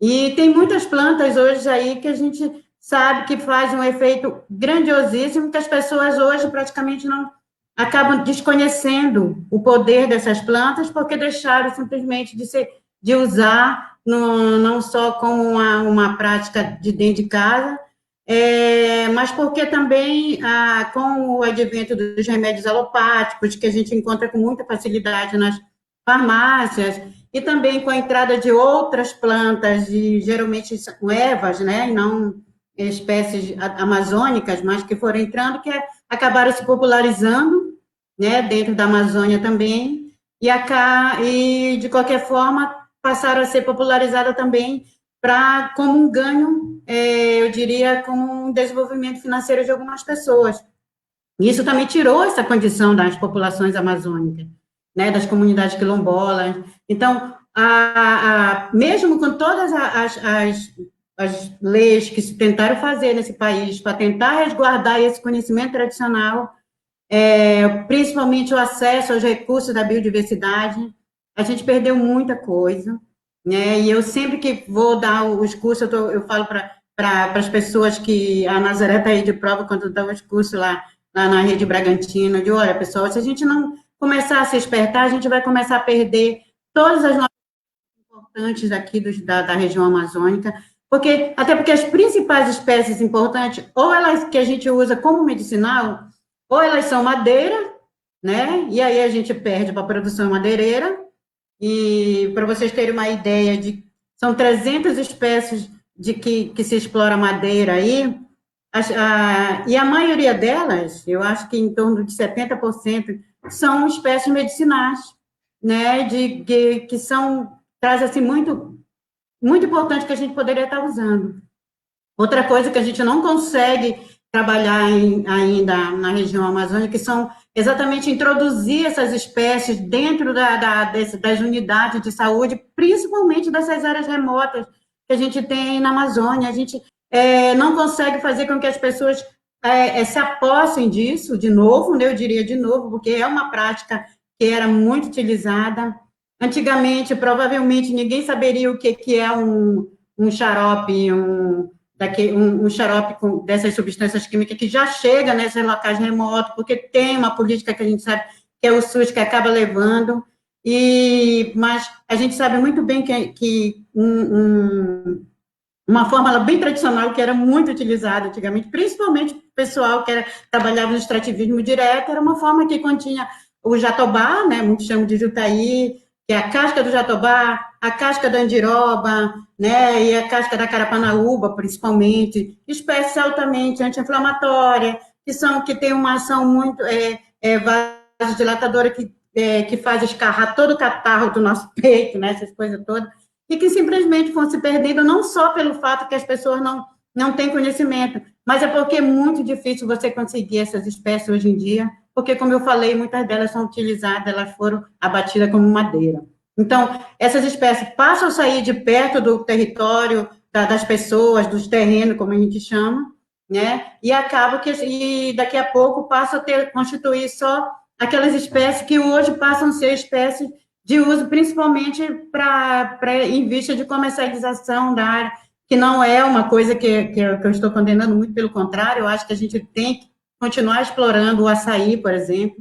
E tem muitas plantas hoje aí que a gente sabe que fazem um efeito grandiosíssimo, que as pessoas hoje praticamente não acabam desconhecendo o poder dessas plantas, porque deixaram simplesmente de usar, não só como uma prática de dentro de casa, mas porque também, com o advento dos remédios alopáticos, que a gente encontra com muita facilidade nas farmácias, e também com a entrada de outras plantas, geralmente são ervas, né, e não espécies amazônicas, mas que foram entrando, que acabaram se popularizando, né, dentro da Amazônia também, e de qualquer forma passaram a ser popularizadas também como um ganho, eu diria, como um desenvolvimento financeiro de algumas pessoas. E isso também tirou essa condição das populações amazônicas, né, das comunidades quilombolas. Então, mesmo com todas as leis que se tentaram fazer nesse país para tentar resguardar esse conhecimento tradicional, principalmente o acesso aos recursos da biodiversidade, a gente perdeu muita coisa, né? E eu sempre que vou dar os cursos, eu falo para as pessoas que a Nazaré está aí de prova quando dá os cursos lá na Rede Bragantina, de olha, pessoal, se a gente não começar a se espertar, a gente vai começar a perder todas as nossas importantes aqui da região amazônica, até porque as principais espécies importantes, ou elas que a gente usa como medicinal, ou elas são madeira, né? E aí a gente perde para a produção madeireira. E para vocês terem uma ideia, são 300 espécies que se explora madeira aí, e a maioria delas, eu acho que em torno de 70%, são espécies medicinais, né? Que traz assim muito, muito importante que a gente poderia estar usando. Outra coisa que a gente não consegue trabalhar ainda na região amazônica, que são exatamente introduzir essas espécies dentro das unidades de saúde, principalmente dessas áreas remotas que a gente tem na Amazônia. A gente não consegue fazer com que as pessoas se apossem disso, de novo, né, eu diria de novo, porque é uma prática que era muito utilizada. Antigamente, provavelmente, ninguém saberia o que é um xarope, um xarope dessas substâncias químicas que já chega nesses locais remotos, porque tem uma política que a gente sabe que é o SUS que acaba levando, mas a gente sabe muito bem que uma fórmula bem tradicional que era muito utilizada antigamente, principalmente o pessoal que trabalhava no extrativismo direto, era uma forma que continha o jatobá, né, muitos chamam de jutaí, que é a casca do jatobá, a casca da andiroba, né, e a casca da carapanaúba, principalmente, espécies altamente anti-inflamatórias, que tem uma ação muito vasodilatadora que faz escarrar todo o catarro do nosso peito, né, essas coisas todas, e que simplesmente vão se perdendo, não só pelo fato que as pessoas não têm conhecimento, mas é porque é muito difícil você conseguir essas espécies hoje em dia, porque, como eu falei, muitas delas são utilizadas, elas foram abatidas como madeira. Então, essas espécies passam a sair de perto do território das pessoas, dos terrenos, como a gente chama, né? E acaba e daqui a pouco passa a constituir só aquelas espécies que hoje passam a ser espécies de uso principalmente em vista de comercialização da área, que não é uma coisa que eu estou condenando, muito pelo contrário, eu acho que a gente tem que continuar explorando o açaí, por exemplo,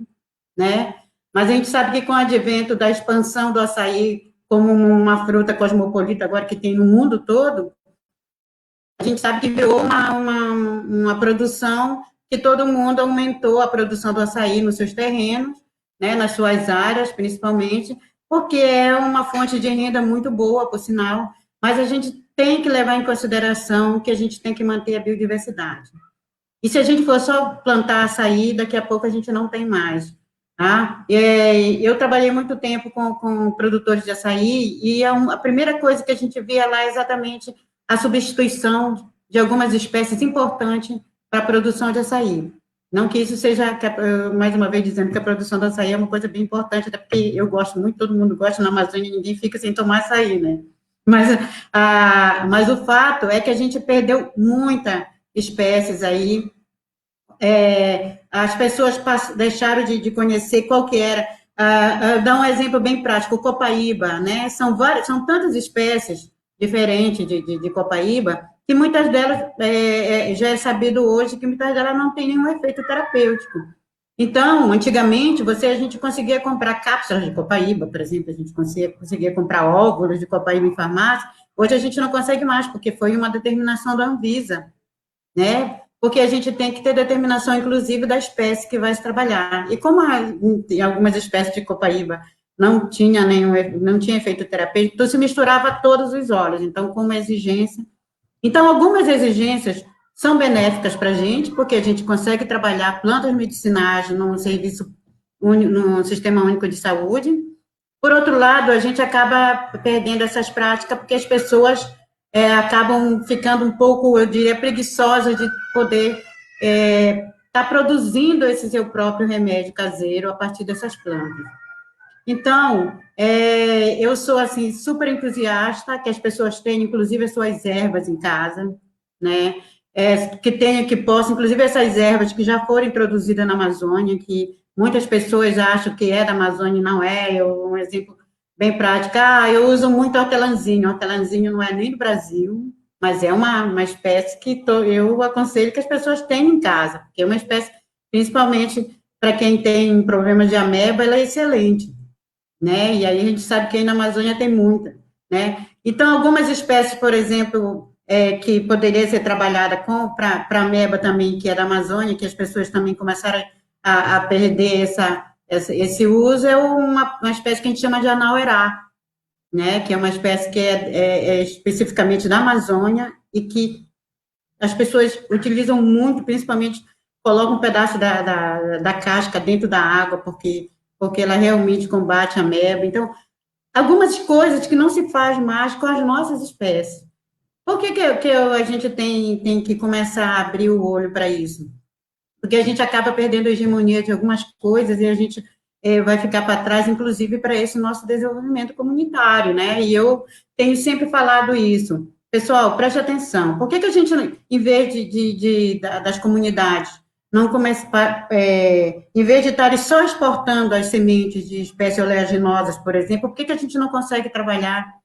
né? Mas a gente sabe que com o advento da expansão do açaí como uma fruta cosmopolita agora que tem no mundo todo, a gente sabe que virou uma produção que todo mundo aumentou a produção do açaí nos seus terrenos, né, nas suas áreas, principalmente, porque é uma fonte de renda muito boa, por sinal, mas a gente tem que levar em consideração que a gente tem que manter a biodiversidade. E se a gente for só plantar açaí, daqui a pouco a gente não tem mais. Tá? Eu trabalhei muito tempo com produtores de açaí e a primeira coisa que a gente via lá é exatamente a substituição de algumas espécies importantes para a produção de açaí. Não que isso seja, mais uma vez dizendo que a produção do açaí é uma coisa bem importante, até porque eu gosto muito, todo mundo gosta, na Amazônia ninguém fica sem tomar açaí, né? Mas o fato é que a gente perdeu muitas espécies aí, as pessoas deixaram de conhecer qual que era. Dar um exemplo bem prático, o copaíba, né? São tantas espécies diferentes de copaíba, que muitas delas, já é sabido hoje, que muitas delas não têm nenhum efeito terapêutico. Então, antigamente, a gente conseguia comprar cápsulas de copaíba, por exemplo, a gente conseguia comprar óvulos de copaíba em farmácia, hoje a gente não consegue mais, porque foi uma determinação da Anvisa, né? Porque a gente tem que ter determinação, inclusive, da espécie que vai se trabalhar. E como em algumas espécies de copaíba não tinha efeito terapêutico, então se misturava todos os óleos, então, com uma exigência. Então, algumas exigências são benéficas para a gente, porque a gente consegue trabalhar plantas medicinais num sistema único de saúde. Por outro lado, a gente acaba perdendo essas práticas, porque as pessoas acabam ficando um pouco, eu diria, preguiçosas de poder estar produzindo esse seu próprio remédio caseiro a partir dessas plantas. Então, eu sou, assim, super entusiasta que as pessoas tenham, inclusive, as suas ervas em casa, né? Que possam, inclusive, essas ervas que já foram introduzidas na Amazônia, que muitas pessoas acham que é da Amazônia e não é. Um exemplo bem prático, eu uso muito hortelãzinho. Hortelãzinho não é nem do Brasil, mas é uma espécie que eu aconselho que as pessoas tenham em casa, porque é uma espécie, principalmente para quem tem problemas de ameba, ela é excelente, né? E aí a gente sabe que aí na Amazônia tem muita, né? Então, algumas espécies, por exemplo, que poderia ser trabalhada para ameba também, que é da Amazônia, que as pessoas também começaram a perder esse uso, é uma espécie que a gente chama de anauerá, né? Que é uma espécie que é especificamente da Amazônia e que as pessoas utilizam muito, principalmente colocam um pedaço da casca dentro da água, porque ela realmente combate a ameba. Então, algumas coisas que não se faz mais com as nossas espécies. Por que a gente tem que começar a abrir o olho para isso? Porque a gente acaba perdendo a hegemonia de algumas coisas e a gente vai ficar para trás, inclusive, para esse nosso desenvolvimento comunitário, né? E eu tenho sempre falado isso. Pessoal, preste atenção. Por que a gente, em vez das comunidades, não começa, em vez de estarem só exportando as sementes de espécies oleaginosas, por exemplo, por que a gente não consegue trabalhar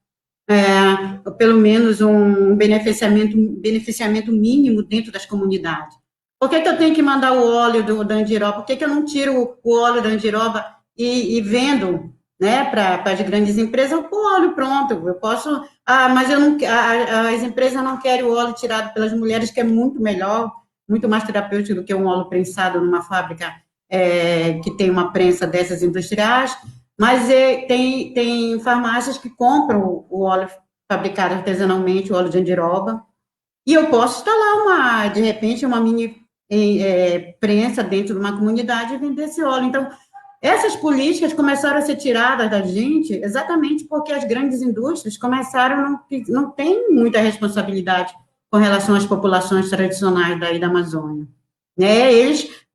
pelo menos um beneficiamento mínimo dentro das comunidades? Por que eu tenho que mandar o óleo da andiroba? Por que eu não tiro o óleo da andiroba e vendo, né, para as grandes empresas, eu pôr óleo pronto, eu posso, mas eu não, as empresas não querem o óleo tirado pelas mulheres, que é muito melhor, muito mais terapêutico do que um óleo prensado numa fábrica que tem uma prensa dessas industriais, mas tem farmácias que compram o óleo fabricado artesanalmente, o óleo de andiroba, e eu posso instalar, de repente, uma mini prensa dentro de uma comunidade e vender esse óleo. Então, essas políticas começaram a ser tiradas da gente exatamente porque as grandes indústrias começaram, não tem muita responsabilidade com relação às populações tradicionais daí da Amazônia. Né?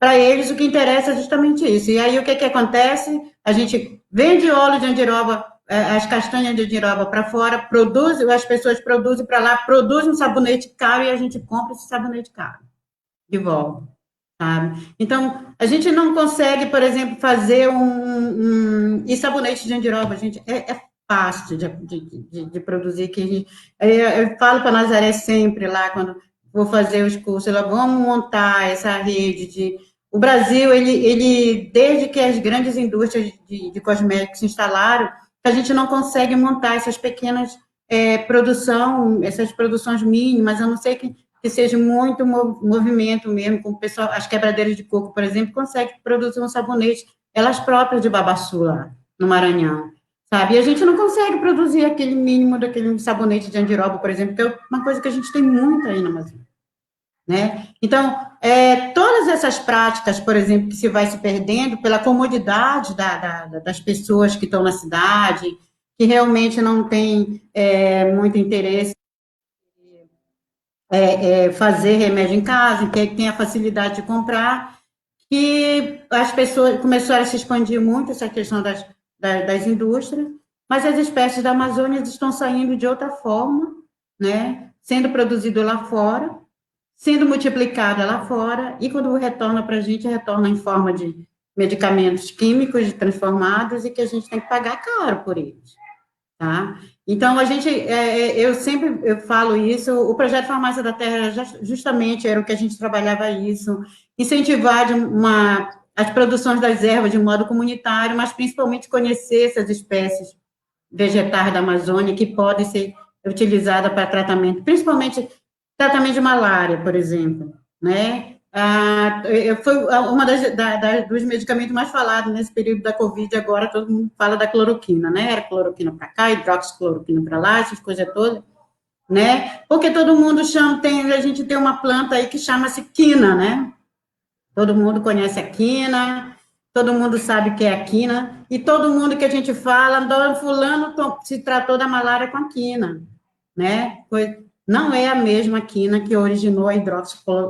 Para eles, o que interessa é justamente isso. E aí, o que acontece? A gente vende óleo de andiroba, as castanhas de andiroba para fora, as pessoas produzem para lá, produzem um sabonete caro e a gente compra esse sabonete caro de volta. Sabe? Então, a gente não consegue, por exemplo, fazer e sabonete de andiroba, gente, é fácil de produzir. Eu falo para a Nazaré sempre lá, quando vou fazer os cursos, vamos montar essa rede O Brasil, ele desde que as grandes indústrias de cosméticos se instalaram, a gente não consegue montar essas pequenas essas produções mínimas, eu não sei que seja muito movimento mesmo, com o pessoal, as quebradeiras de coco, por exemplo, conseguem produzir um sabonete, elas próprias de babaçu lá, no Maranhão, sabe? E a gente não consegue produzir aquele mínimo daquele sabonete de andiroba, por exemplo, que é uma coisa que a gente tem muito aí na Amazônia, né? Então, todas essas práticas, por exemplo, que se vai se perdendo pela comodidade das pessoas que estão na cidade, que realmente não tem muito interesse fazer remédio em casa, que tem a facilidade de comprar, que as pessoas começaram a se expandir muito essa questão das indústrias, mas as espécies da Amazônia estão saindo de outra forma, né? Sendo produzido lá fora, sendo multiplicada lá fora, e quando retorna para a gente, retorna em forma de medicamentos químicos transformados e que a gente tem que pagar caro por eles. Tá? Então, eu sempre falo isso, o projeto Farmácia da Terra justamente era o que a gente trabalhava isso, incentivar as produções das ervas de modo comunitário, mas principalmente conhecer essas espécies vegetais da Amazônia que podem ser utilizadas para tratamento, principalmente tratamento de malária, por exemplo, né? Foi uma dos medicamentos mais falados nesse período da Covid, agora todo mundo fala da cloroquina, né? Era cloroquina para cá, hidroxicloroquina para lá, essas coisas todas, né? Porque todo mundo a gente tem uma planta aí que chama-se quina, né? Todo mundo conhece a quina, todo mundo sabe o que é a quina, e todo mundo que a gente fala, fulano se tratou da malária com a quina, né? Não é a mesma quina que originou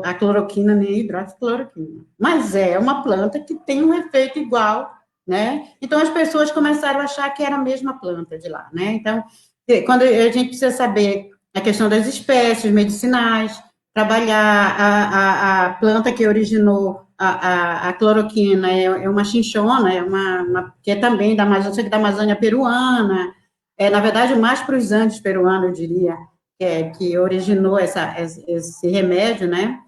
a cloroquina nem a hidroxicloroquina, mas é uma planta que tem um efeito igual, né? Então, as pessoas começaram a achar que era a mesma planta de lá, né? Então, quando a gente precisa saber a questão das espécies medicinais, trabalhar a planta que originou a cloroquina, é uma chinchona, que é também da Amazônia, da Amazônia peruana, na verdade, mais para os Andes peruanos, eu diria, que originou esse remédio, né?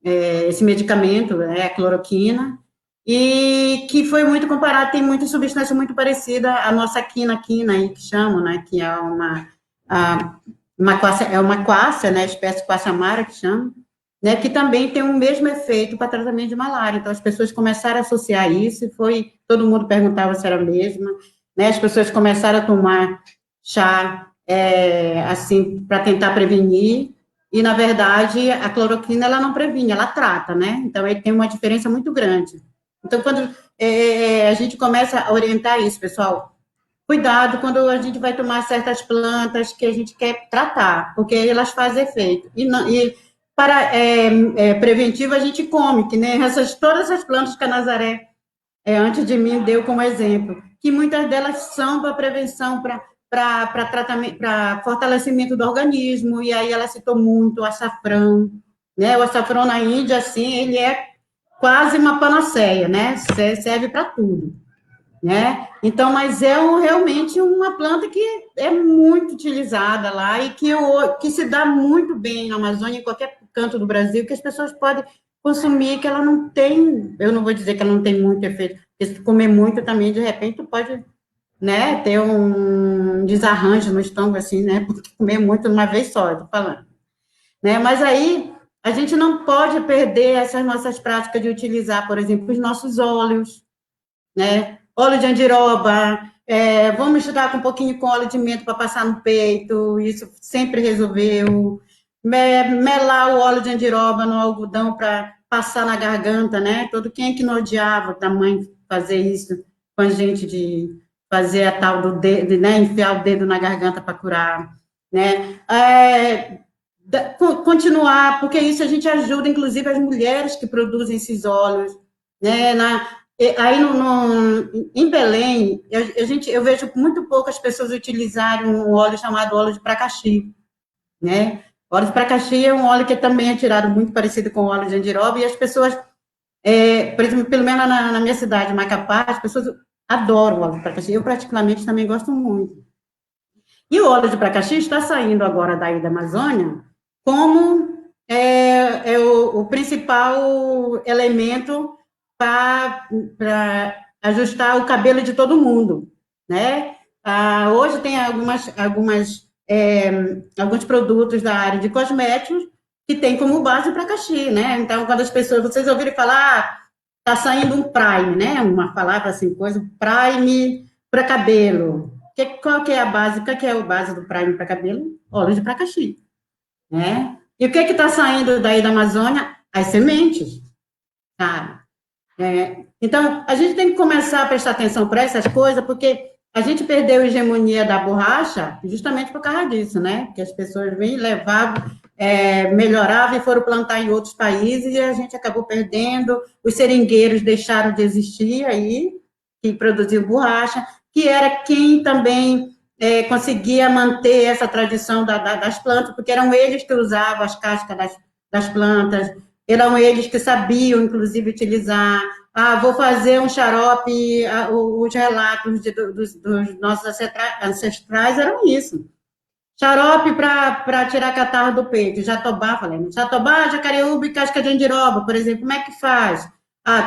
Esse medicamento, a cloroquina, e que foi muito comparado, tem muita substância muito parecida à nossa quina aí, que chamam, né? Que é uma quassia, né? Espécie quassamara, que chama, né? Que também tem o mesmo efeito para tratamento de malária. Então, as pessoas começaram a associar isso, todo mundo perguntava se era a mesma, né? As pessoas começaram a tomar chá, assim, para tentar prevenir, e, na verdade, a cloroquina, ela não previne, ela trata, né? Então, aí tem uma diferença muito grande. Então, quando a gente começa a orientar isso, pessoal, cuidado quando a gente vai tomar certas plantas que a gente quer tratar, porque elas fazem efeito. E para preventivo, a gente come, que nem todas essas plantas que a Nazaré, antes de mim, deu como exemplo, que muitas delas são para prevenção, para tratamento, para fortalecimento do organismo, e aí ela citou muito o açafrão, né? O açafrão na Índia, assim, ele é quase uma panaceia, né? Serve para tudo, né? Então, mas realmente uma planta que é muito utilizada lá e que se dá muito bem na Amazônia, em qualquer canto do Brasil, que as pessoas podem consumir, que ela não tem, eu não vou dizer que ela não tem muito efeito, porque se comer muito também, de repente, pode né, ter um desarranjo no estômago, assim, né, porque comer muito de uma vez só, eu tô falando, né, mas aí a gente não pode perder essas nossas práticas de utilizar, por exemplo, os nossos óleos, né, óleo de andiroba, vamos estudar com um pouquinho com óleo de menta para passar no peito, isso sempre resolveu, melar o óleo de andiroba no algodão para passar na garganta, né, quem é que não odiava da mãe fazer isso com a gente de fazer a tal do dedo, né, enfiar o dedo na garganta para curar, né, continuar, porque isso a gente ajuda, inclusive, as mulheres que produzem esses óleos, né, aí em Belém, eu vejo muito poucas pessoas utilizarem um óleo chamado óleo de pracaxi, né, o óleo de pracaxi é um óleo que também é tirado muito parecido com o óleo de andiroba, e as pessoas, por exemplo, pelo menos na minha cidade, Macapá, as pessoas adoram o óleo de pracaxi, eu particularmente também gosto muito. E o óleo de pracaxi está saindo agora daí da Amazônia como o principal elemento para ajustar o cabelo de todo mundo, né? Hoje tem alguns produtos da área de cosméticos que tem como base o pracaxi, né? Então, quando vocês ouvirem falar, tá saindo um prime, né? Uma palavra assim, prime para cabelo. Qual que é a base? Qual que é a base do prime para cabelo? Óleo de pracaxi, né? E o que está saindo daí da Amazônia? As sementes, sabe? Então, a gente tem que começar a prestar atenção para essas coisas, porque a gente perdeu a hegemonia da borracha justamente por causa disso, né? Que as pessoas vêm, levavam, melhoravam e foram plantar em outros países e a gente acabou perdendo. Os seringueiros deixaram de existir aí, que produziam borracha, que era quem também conseguia manter essa tradição das plantas, porque eram eles que usavam as cascas das plantas, eram eles que sabiam, inclusive, utilizar. Vou fazer um xarope. Os relatos dos nossos ancestrais eram isso. Xarope para tirar catarro do peito. Jatobá, falei. Jatobá, jacareúba e casca de andiroba, por exemplo. Como é que faz?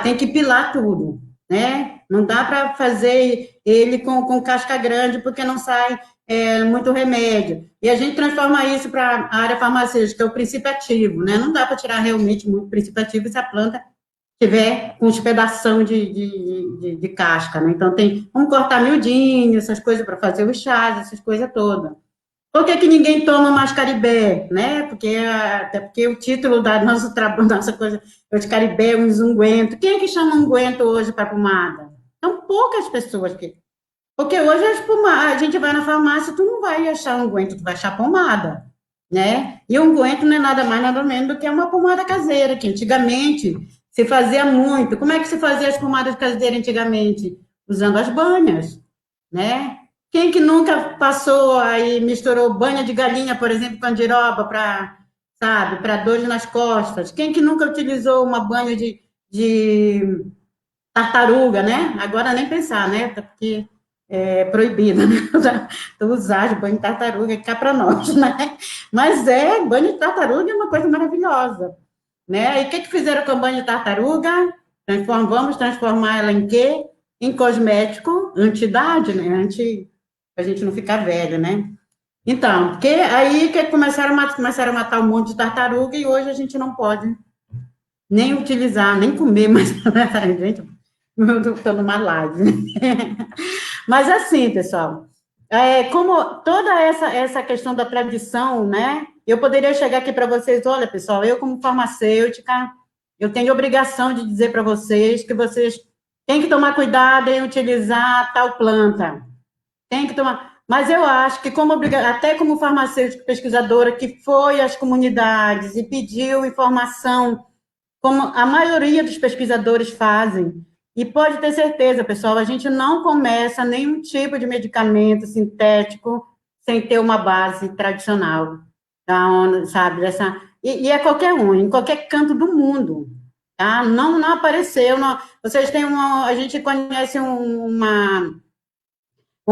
Tem que pilar tudo, né? Não dá para fazer ele com casca grande, porque não sai muito remédio. E a gente transforma isso para a área farmacêutica, que é o princípio ativo, né? Não dá para tirar realmente muito princípio ativo se a planta tiver com uns pedação de casca, né? Então, vamos cortar miudinho, essas coisas para fazer os chás, essas coisas todas. Por que ninguém toma mais Caribé, né? Até porque o título da nosso trabalho, nossa coisa, é de Caribé, uns ungüento. Quem é que chama unguento hoje para pomada? São poucas pessoas que... Porque hoje a gente vai na farmácia, tu não vai achar unguento, tu vai achar pomada, né? E o unguento não é nada mais, nada menos do que uma pomada caseira, que antigamente se fazia muito. Como é que se fazia as pomadas caseiras antigamente? Usando as banhas, né? Quem que nunca passou aí, misturou banha de galinha, por exemplo, com andiroba para dores nas costas? Quem que nunca utilizou uma banha de tartaruga, né? Agora nem pensar, né? Porque é proibido, né? Usar banho de tartaruga, cá para nós, né? Mas banho de tartaruga é uma coisa maravilhosa, né? E o que fizeram com a banho de tartaruga? Vamos transformar ela em quê? Em cosmético anti-idade, né? Para a gente não ficar velho, né? Então, porque aí que começaram a matar um monte de tartaruga e hoje a gente não pode nem utilizar, nem comer mais. Gente, eu estou numa live. Mas assim, pessoal, como toda essa questão da tradição, né? Eu poderia chegar aqui para vocês, olha, pessoal, eu como farmacêutica, eu tenho obrigação de dizer para vocês que vocês têm que tomar cuidado em utilizar tal planta. Tem que tomar. Mas eu acho que, até como farmacêutica pesquisadora, que foi às comunidades e pediu informação, como a maioria dos pesquisadores fazem, e pode ter certeza, pessoal, a gente não começa nenhum tipo de medicamento sintético sem ter uma base tradicional, tá? Sabe? E é qualquer um, em qualquer canto do mundo. Tá? Não apareceu. Não, vocês têm a gente conhece um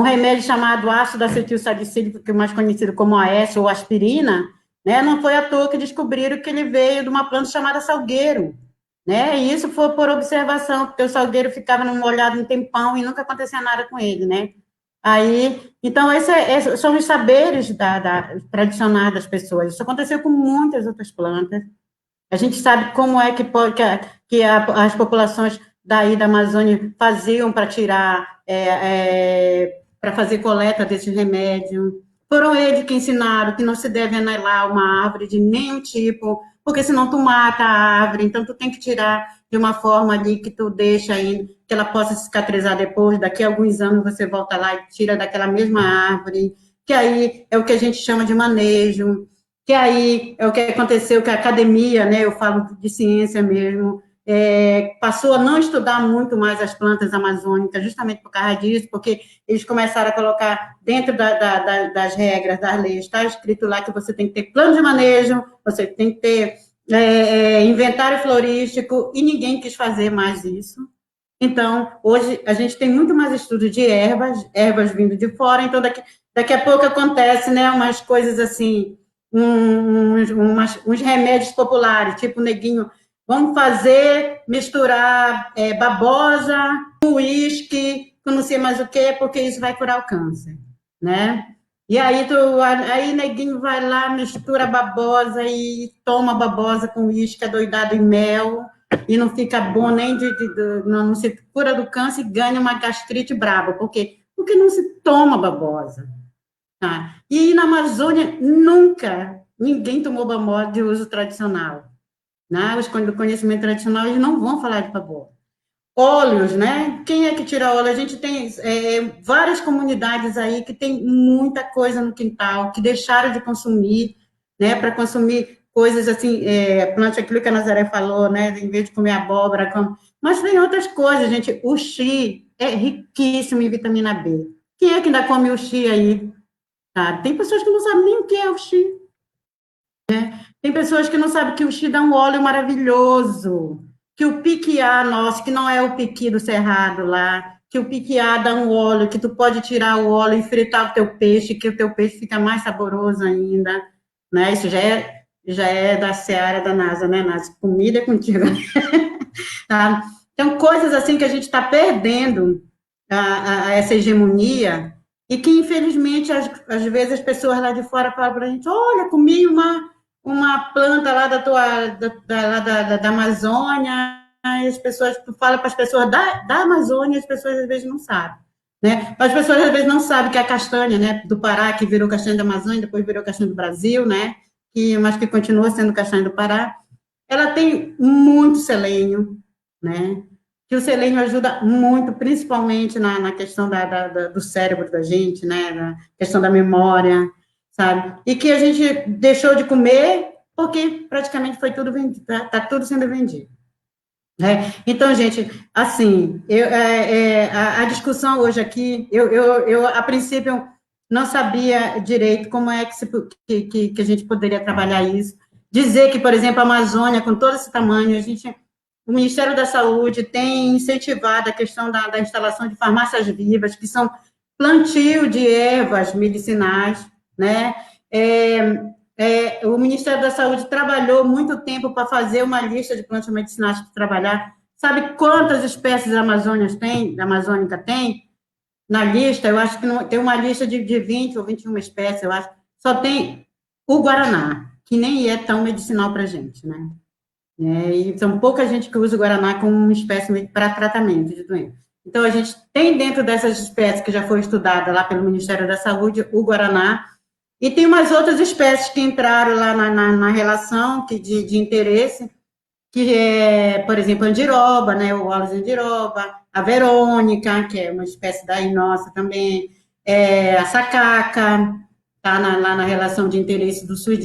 remédio chamado ácido acetilsalicílico, que é mais conhecido como AS ou aspirina, né? Não foi à toa que descobriram que ele veio de uma planta chamada salgueiro, né? E isso foi por observação, porque o salgueiro ficava molhado um tempão e nunca acontecia nada com ele, né? Aí, então, são os saberes tradicionais das pessoas. Isso aconteceu com muitas outras plantas. A gente sabe como é que, pode, as populações daí da Amazônia faziam para tirar, para fazer coleta desses remédios. Foram eles que ensinaram que não se deve anelar uma árvore de nenhum tipo, porque senão tu mata a árvore, então tu tem que tirar de uma forma ali que tu deixa ainda, que ela possa cicatrizar depois, daqui a alguns anos você volta lá e tira daquela mesma árvore, que aí é o que a gente chama de manejo, que aí é o que aconteceu, que a academia, né, eu falo de ciência mesmo, passou a não estudar muito mais as plantas amazônicas, justamente por causa disso, porque eles começaram a colocar dentro das regras, das leis, está escrito lá que você tem que ter plano de manejo, você tem que ter inventário florístico, e ninguém quis fazer mais isso. Então, hoje, a gente tem muito mais estudo de ervas vindo de fora, então daqui a pouco acontece, né, umas coisas assim, uns remédios populares, tipo neguinho, vamos misturar babosa com uísque, com não sei mais o quê, porque isso vai curar o câncer, né? E aí neguinho vai lá, mistura babosa e toma babosa com uísque adoidado em mel, e não fica bom nem não se cura do câncer e ganha uma gastrite braba. Por quê? Porque não se toma babosa. Tá? E na Amazônia, nunca ninguém tomou babosa de uso tradicional. Né? Os do conhecimento tradicional, eles não vão falar de babosa. Óleos, né? Quem é que tira óleo? A gente tem várias comunidades aí que tem muita coisa no quintal, que deixaram de consumir, né? Para consumir coisas assim, plante aquilo que a Nazaré falou, né? Em vez de comer abóbora, mas tem outras coisas, gente. O xi é riquíssimo em vitamina B. Quem é que ainda come o xi aí? Tá? Tem pessoas que não sabem nem o que é o xi. Tem pessoas que não sabem que o xi dá um óleo maravilhoso, que o piquiá nosso, que não é o piqui do cerrado lá, que o piquiá dá um óleo, que tu pode tirar o óleo e fritar o teu peixe, que o teu peixe fica mais saboroso ainda, né? Isso já é da seara da NASA, né, NASA? Comida é contigo. Tá? Então, coisas assim que a gente está perdendo essa hegemonia e que, infelizmente, às vezes as pessoas lá de fora falam para a gente, olha, comi uma planta lá da Amazônia, e as pessoas, tu fala para as pessoas da Amazônia, as pessoas às vezes não sabem. Né? As pessoas às vezes não sabem que a castanha, né, do Pará, que virou castanha da Amazônia, depois virou castanha do Brasil, né, mas que continua sendo castanha do Pará, ela tem muito selênio, né, que o selênio ajuda muito, principalmente na questão do cérebro da gente, né, na questão da memória, sabe? E que a gente deixou de comer porque praticamente foi tudo vendido, está tudo sendo vendido. Então, gente, assim, a discussão hoje aqui, eu a princípio não sabia direito como é que a gente poderia trabalhar isso. Dizer que, por exemplo, a Amazônia, com todo esse tamanho, o Ministério da Saúde tem incentivado a questão da instalação de farmácias vivas, que são plantio de ervas medicinais, né? O Ministério da Saúde trabalhou muito tempo para fazer uma lista de plantas medicinais para trabalhar. Sabe quantas espécies da amazônica tem? Na lista, eu acho que não, tem uma lista de 20 ou 21 espécies, eu acho. Só tem o guaraná, que nem é tão medicinal para a gente, né? E são pouca gente que usa o guaraná como uma espécie para tratamento de doença. Então, a gente tem dentro dessas espécies que já foi estudada lá pelo Ministério da Saúde, o guaraná, e tem umas outras espécies que entraram lá na relação de interesse, que é, por exemplo, a andiroba, né, o óleo de andiroba, a verônica, que é uma espécie daí nossa também, a sacaca, tá lá na relação de interesse do SUS,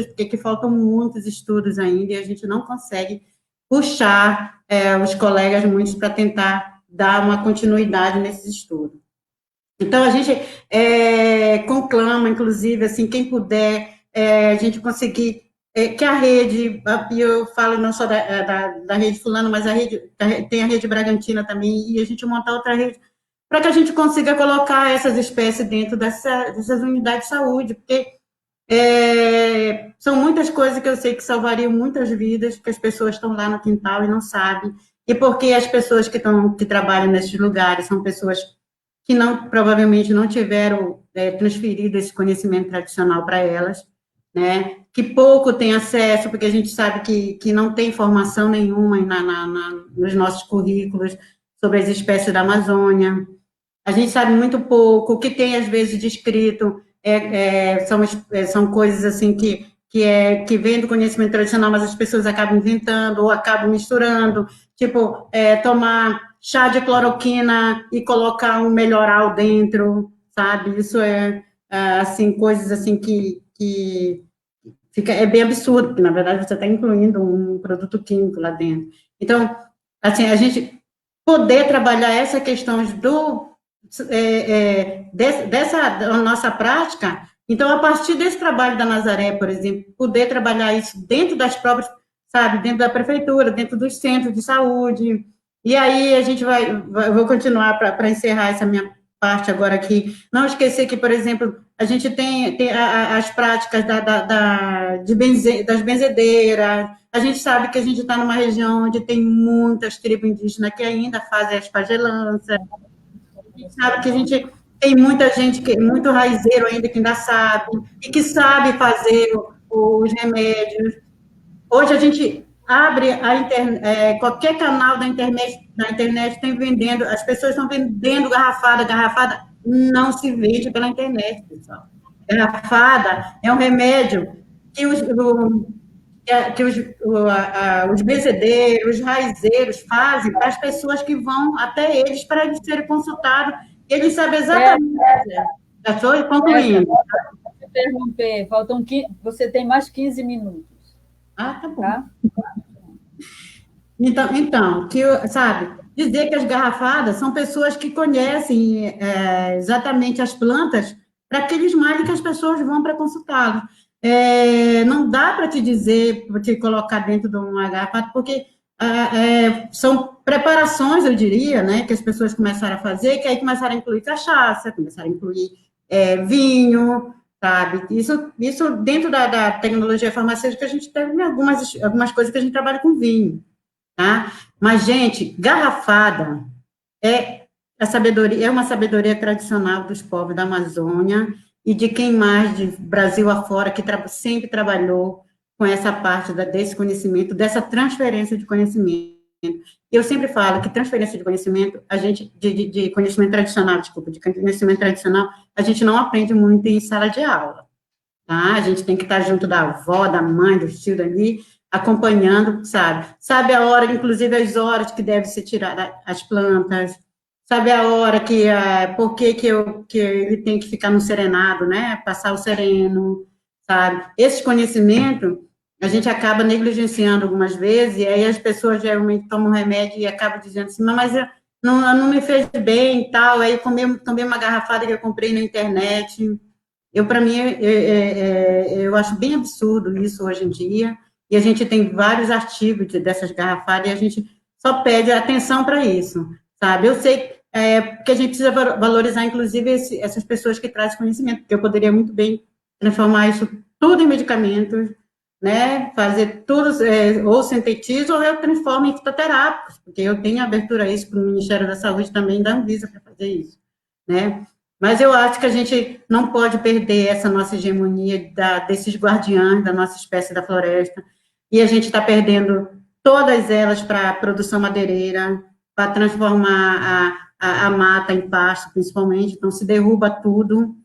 porque que faltam muitos estudos ainda e a gente não consegue puxar os colegas muitos para tentar dar uma continuidade nesses estudos. Então, a gente conclama, inclusive, assim, quem puder, a gente conseguir que a rede, eu falo não só da rede fulano, mas tem a rede Bragantina também, e a gente montar outra rede, para que a gente consiga colocar essas espécies dentro dessas unidades de saúde, porque são muitas coisas que eu sei que salvariam muitas vidas, que as pessoas estão lá no quintal e não sabem, e porque as pessoas que trabalham nesses lugares são pessoas que provavelmente não tiveram transferido esse conhecimento tradicional para elas, né? Que pouco tem acesso, porque a gente sabe que não tem formação nenhuma nos nossos currículos sobre as espécies da Amazônia. A gente sabe muito pouco, o que tem, às vezes, descrito são coisas, assim, que vem do conhecimento tradicional, mas as pessoas acabam inventando ou acabam misturando, tipo, tomar chá de cloroquina e colocar um melhoral dentro, sabe? Isso assim, coisas, assim, que é bem absurdo, porque, na verdade, você está incluindo um produto químico lá dentro. Então, assim, a gente poder trabalhar essa questão dessa nossa prática, então, a partir desse trabalho da Nazaré, por exemplo, poder trabalhar isso dentro das próprias, sabe, dentro da prefeitura, dentro dos centros de saúde, e aí a gente vou continuar para encerrar essa minha parte agora aqui, não esquecer que, por exemplo, a gente tem as práticas das benzedeiras, a gente sabe que a gente está numa região onde tem muitas tribos indígenas que ainda fazem as pagelanças, a gente sabe que a gente tem muita gente, muito raizeiro ainda que ainda sabe, e que sabe fazer os remédios. Hoje a gente abre qualquer canal da internet tem vendendo, as pessoas estão vendendo garrafada não se vende pela internet, pessoal. Garrafada é um remédio que os benzedeiros, os raizeiros fazem para as pessoas que vão até eles para eles serem consultados. Eles sabem exatamente. Já estou concluindo. Vou te interromper, você tem mais 15 minutos. Ah, tá bom. Tá? Então sabe, dizer que as garrafadas são pessoas que conhecem exatamente as plantas para aqueles males que as pessoas vão para consultá-los. Não dá para te dizer, para te colocar dentro de uma garrafa, porque são preparações, eu diria, né, que as pessoas começaram a fazer, que aí começaram a incluir cachaça, começaram a incluir vinho, sabe? Isso dentro da tecnologia farmacêutica, a gente tem algumas coisas que a gente trabalha com vinho, tá? Mas, gente, garrafada é uma sabedoria tradicional dos povos da Amazônia, e de quem mais, de Brasil afora, que sempre trabalhou com essa parte desse conhecimento, dessa transferência de conhecimento. Eu sempre falo que transferência de conhecimento, de conhecimento tradicional, de conhecimento tradicional, a gente não aprende muito em sala de aula, tá? A gente tem que estar junto da avó, da mãe, do tio ali, acompanhando, sabe? Sabe a hora, inclusive as horas que deve ser tirada as plantas, sabe a hora por que ele tem que ficar no serenado, né? Passar o sereno, sabe? Esse conhecimento a gente acaba negligenciando algumas vezes, e aí as pessoas geralmente tomam remédio e acabam dizendo assim, mas não me fez bem e tal, aí eu tomei uma garrafada que eu comprei na internet. Para mim, eu acho bem absurdo isso hoje em dia, e a gente tem vários artigos dessas garrafadas, e a gente só pede atenção para isso, sabe? Eu sei porque a gente precisa valorizar, inclusive, essas pessoas que trazem conhecimento, porque eu poderia muito bem transformar isso tudo em medicamentos, né? Fazer tudo, ou sintetizo, ou eu transformo em fitoterápicos, porque eu tenho abertura a isso para o Ministério da Saúde também, da Anvisa, para fazer isso, né? Mas eu acho que a gente não pode perder essa nossa hegemonia desses guardiães da nossa espécie da floresta, e a gente está perdendo todas elas para a produção madeireira, para transformar a mata em pasto, principalmente, então se derruba tudo,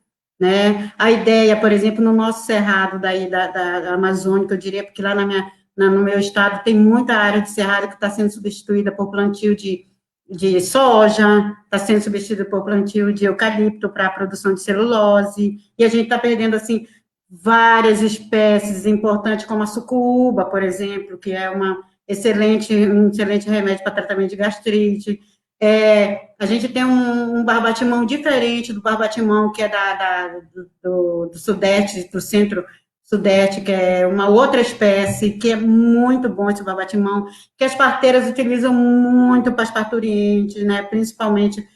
né? A ideia, por exemplo, no nosso cerrado daí da Amazônia, eu diria, porque lá no meu estado tem muita área de cerrado que está sendo substituída por plantio de soja, está sendo substituída por plantio de eucalipto para a produção de celulose, e a gente está perdendo, assim, várias espécies importantes, como a sucuba, por exemplo, que é um excelente remédio para tratamento de gastrite. A gente tem um barbatimão diferente do barbatimão que é do Sudeste, do Centro-Sudeste, que é uma outra espécie, que é muito bom esse barbatimão, que as parteiras utilizam muito para as parturientes, né, principalmente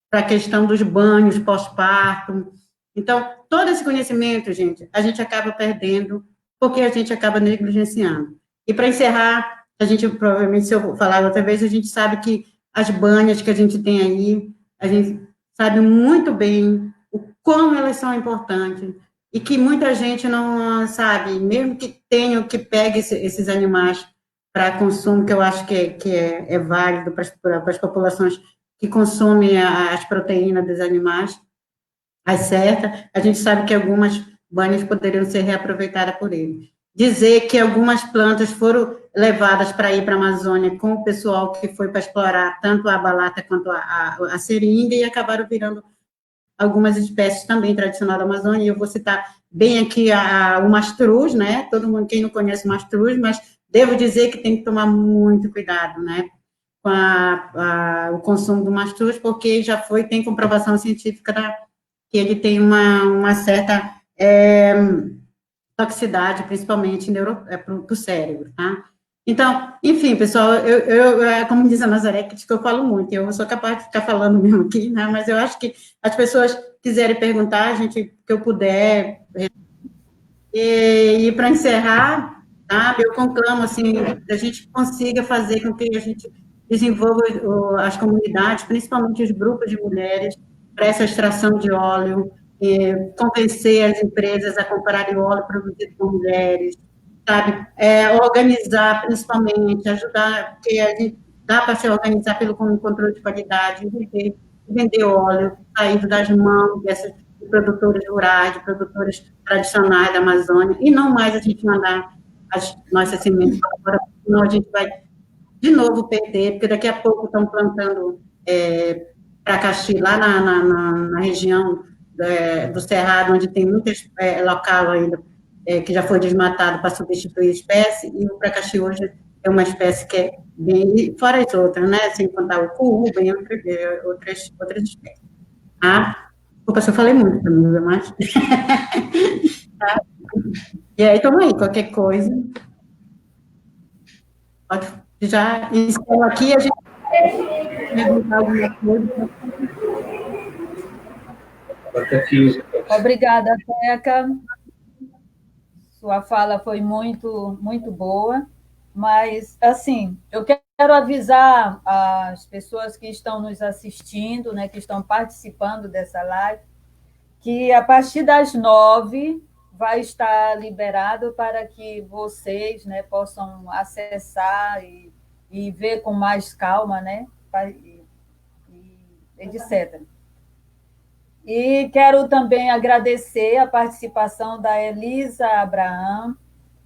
para a questão dos banhos pós-parto. Então, todo esse conhecimento, gente, a gente acaba perdendo, porque a gente acaba negligenciando. E, para encerrar, a gente, provavelmente, se eu falar outra vez, a gente sabe que as banhas que a gente tem aí, sabe muito bem o como elas são importantes, e que muita gente não sabe, mesmo que tenha, que pegue esses animais para consumo, que eu acho que é válido para as populações que consomem as proteínas dos animais, as certas, a gente sabe que algumas banhas poderiam ser reaproveitadas por ele. Dizer que algumas plantas foram levadas para ir para a Amazônia com o pessoal que foi para explorar tanto a balata quanto a seringa e acabaram virando algumas espécies também tradicionais da Amazônia, e eu vou citar bem aqui o mastruz, né? Todo mundo, quem não conhece o mastruz, mas devo dizer que tem que tomar muito cuidado, né? Com o consumo do mastruz, porque já tem comprovação científica que ele tem uma certa toxicidade, principalmente para o cérebro, tá? Então, enfim, pessoal, como diz a Nazaré, que eu falo muito, eu sou capaz de ficar falando mesmo aqui, né? Mas eu acho que as pessoas quiserem perguntar, a gente, que eu puder. E para encerrar, sabe, eu conclamo, assim, que a gente consiga fazer com que a gente desenvolva as comunidades, principalmente os grupos de mulheres, para essa extração de óleo, convencer as empresas a comprarem óleo produzido por mulheres, sabe? Organizar, principalmente, ajudar, porque a gente dá para se organizar pelo controle de qualidade, vender óleo saído das mãos dessas de produtores rurais, de produtores tradicionais da Amazônia, e não mais a gente mandar as nossas sementes para fora, senão a gente vai de novo perder, porque daqui a pouco estão plantando pracaxi lá na região do Cerrado, onde tem muitos local ainda que já foi desmatado para substituir a espécie, e o pracaxi hoje é uma espécie que é bem, fora as outras, né, sem contar o cuú, bem outras espécies. Ah, desculpa se eu falei muito, amiga, mas... Tá? E aí, toma aí, qualquer coisa, pode já encerro aqui, a gente perguntar alguma coisa. Obrigada, Teca. Sua fala foi muito, muito boa, mas, assim, eu quero avisar as pessoas que estão nos assistindo, né, que estão participando dessa live, que a partir das 9 vai estar liberado para que vocês, né, possam acessar e ver com mais calma, né, etc. E quero também agradecer a participação da Elisa Abraham,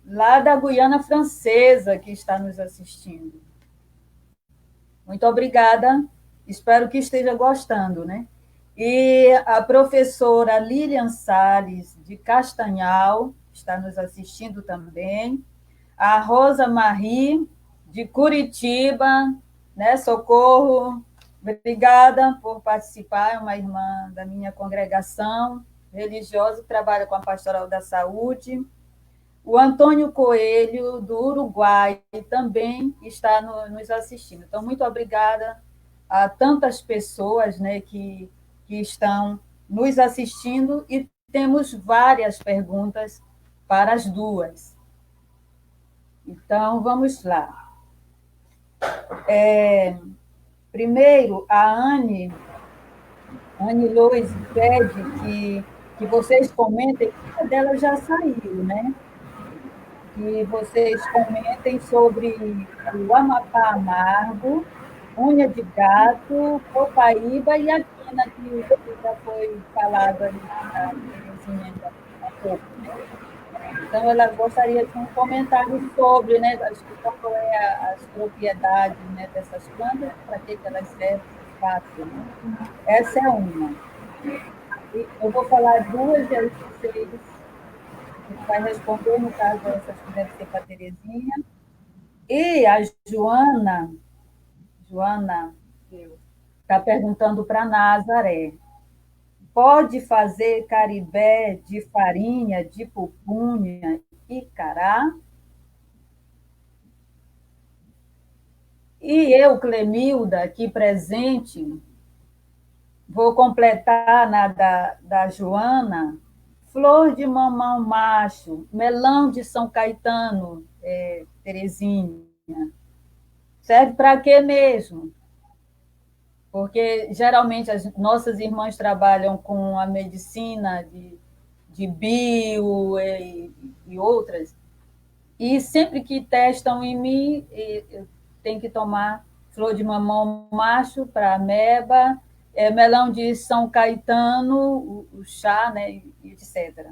lá da Guiana Francesa, que está nos assistindo. Muito obrigada, espero que esteja gostando, né? E a professora Lilian Salles, de Castanhal, está nos assistindo também. A Rosa Marie, de Curitiba, né? Socorro, obrigada por participar, é uma irmã da minha congregação religiosa que trabalha com a Pastoral da Saúde. O Antônio Coelho, do Uruguai, também está nos assistindo. Então, muito obrigada a tantas pessoas, né, que estão nos assistindo, e temos várias perguntas para as duas. Então, vamos lá. Primeiro, a Anne Lois pede que vocês comentem, a dela já saiu, né? Que vocês comentem sobre o Amapá Amargo, Unha de Gato, Copaíba e a quina, que já foi falado ali na Terezinha há pouco, né? Então, ela gostaria de um comentário sobre, né, qual é as propriedades, né, dessas plantas, para que elas servem, de fato, né? Essa é uma. E eu vou falar duas, e aí vocês vai responder, no caso, essas que deve ser para a Terezinha. E a Joana está perguntando para a Nazaré: pode fazer caribé de farinha de pupunha e cará? E eu, Clemilda, aqui presente, vou completar na da Joana: flor de mamão macho, melão de São Caetano, Terezinha. Serve para quê mesmo? porque geralmente as nossas irmãs trabalham com a medicina de bio e outras, e sempre que testam em mim, eu tenho que tomar flor de mamão macho para ameba, melão de São Caetano, o chá, né, etc.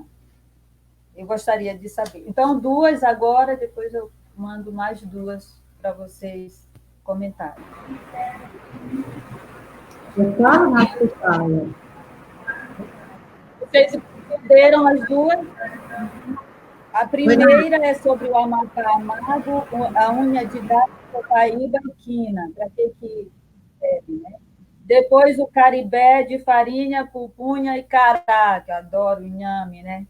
Eu gostaria de saber. Então, 2 agora, depois eu mando mais 2 para vocês comentarem. Eu falo, Rafa, fala. Vocês entenderam as 2? A primeira é sobre o Amapá amargo, a unha de gato, copaíba e quina, para que serve, né? Depois o caribé de farinha, pupunha e cará, que eu adoro o inhame, né?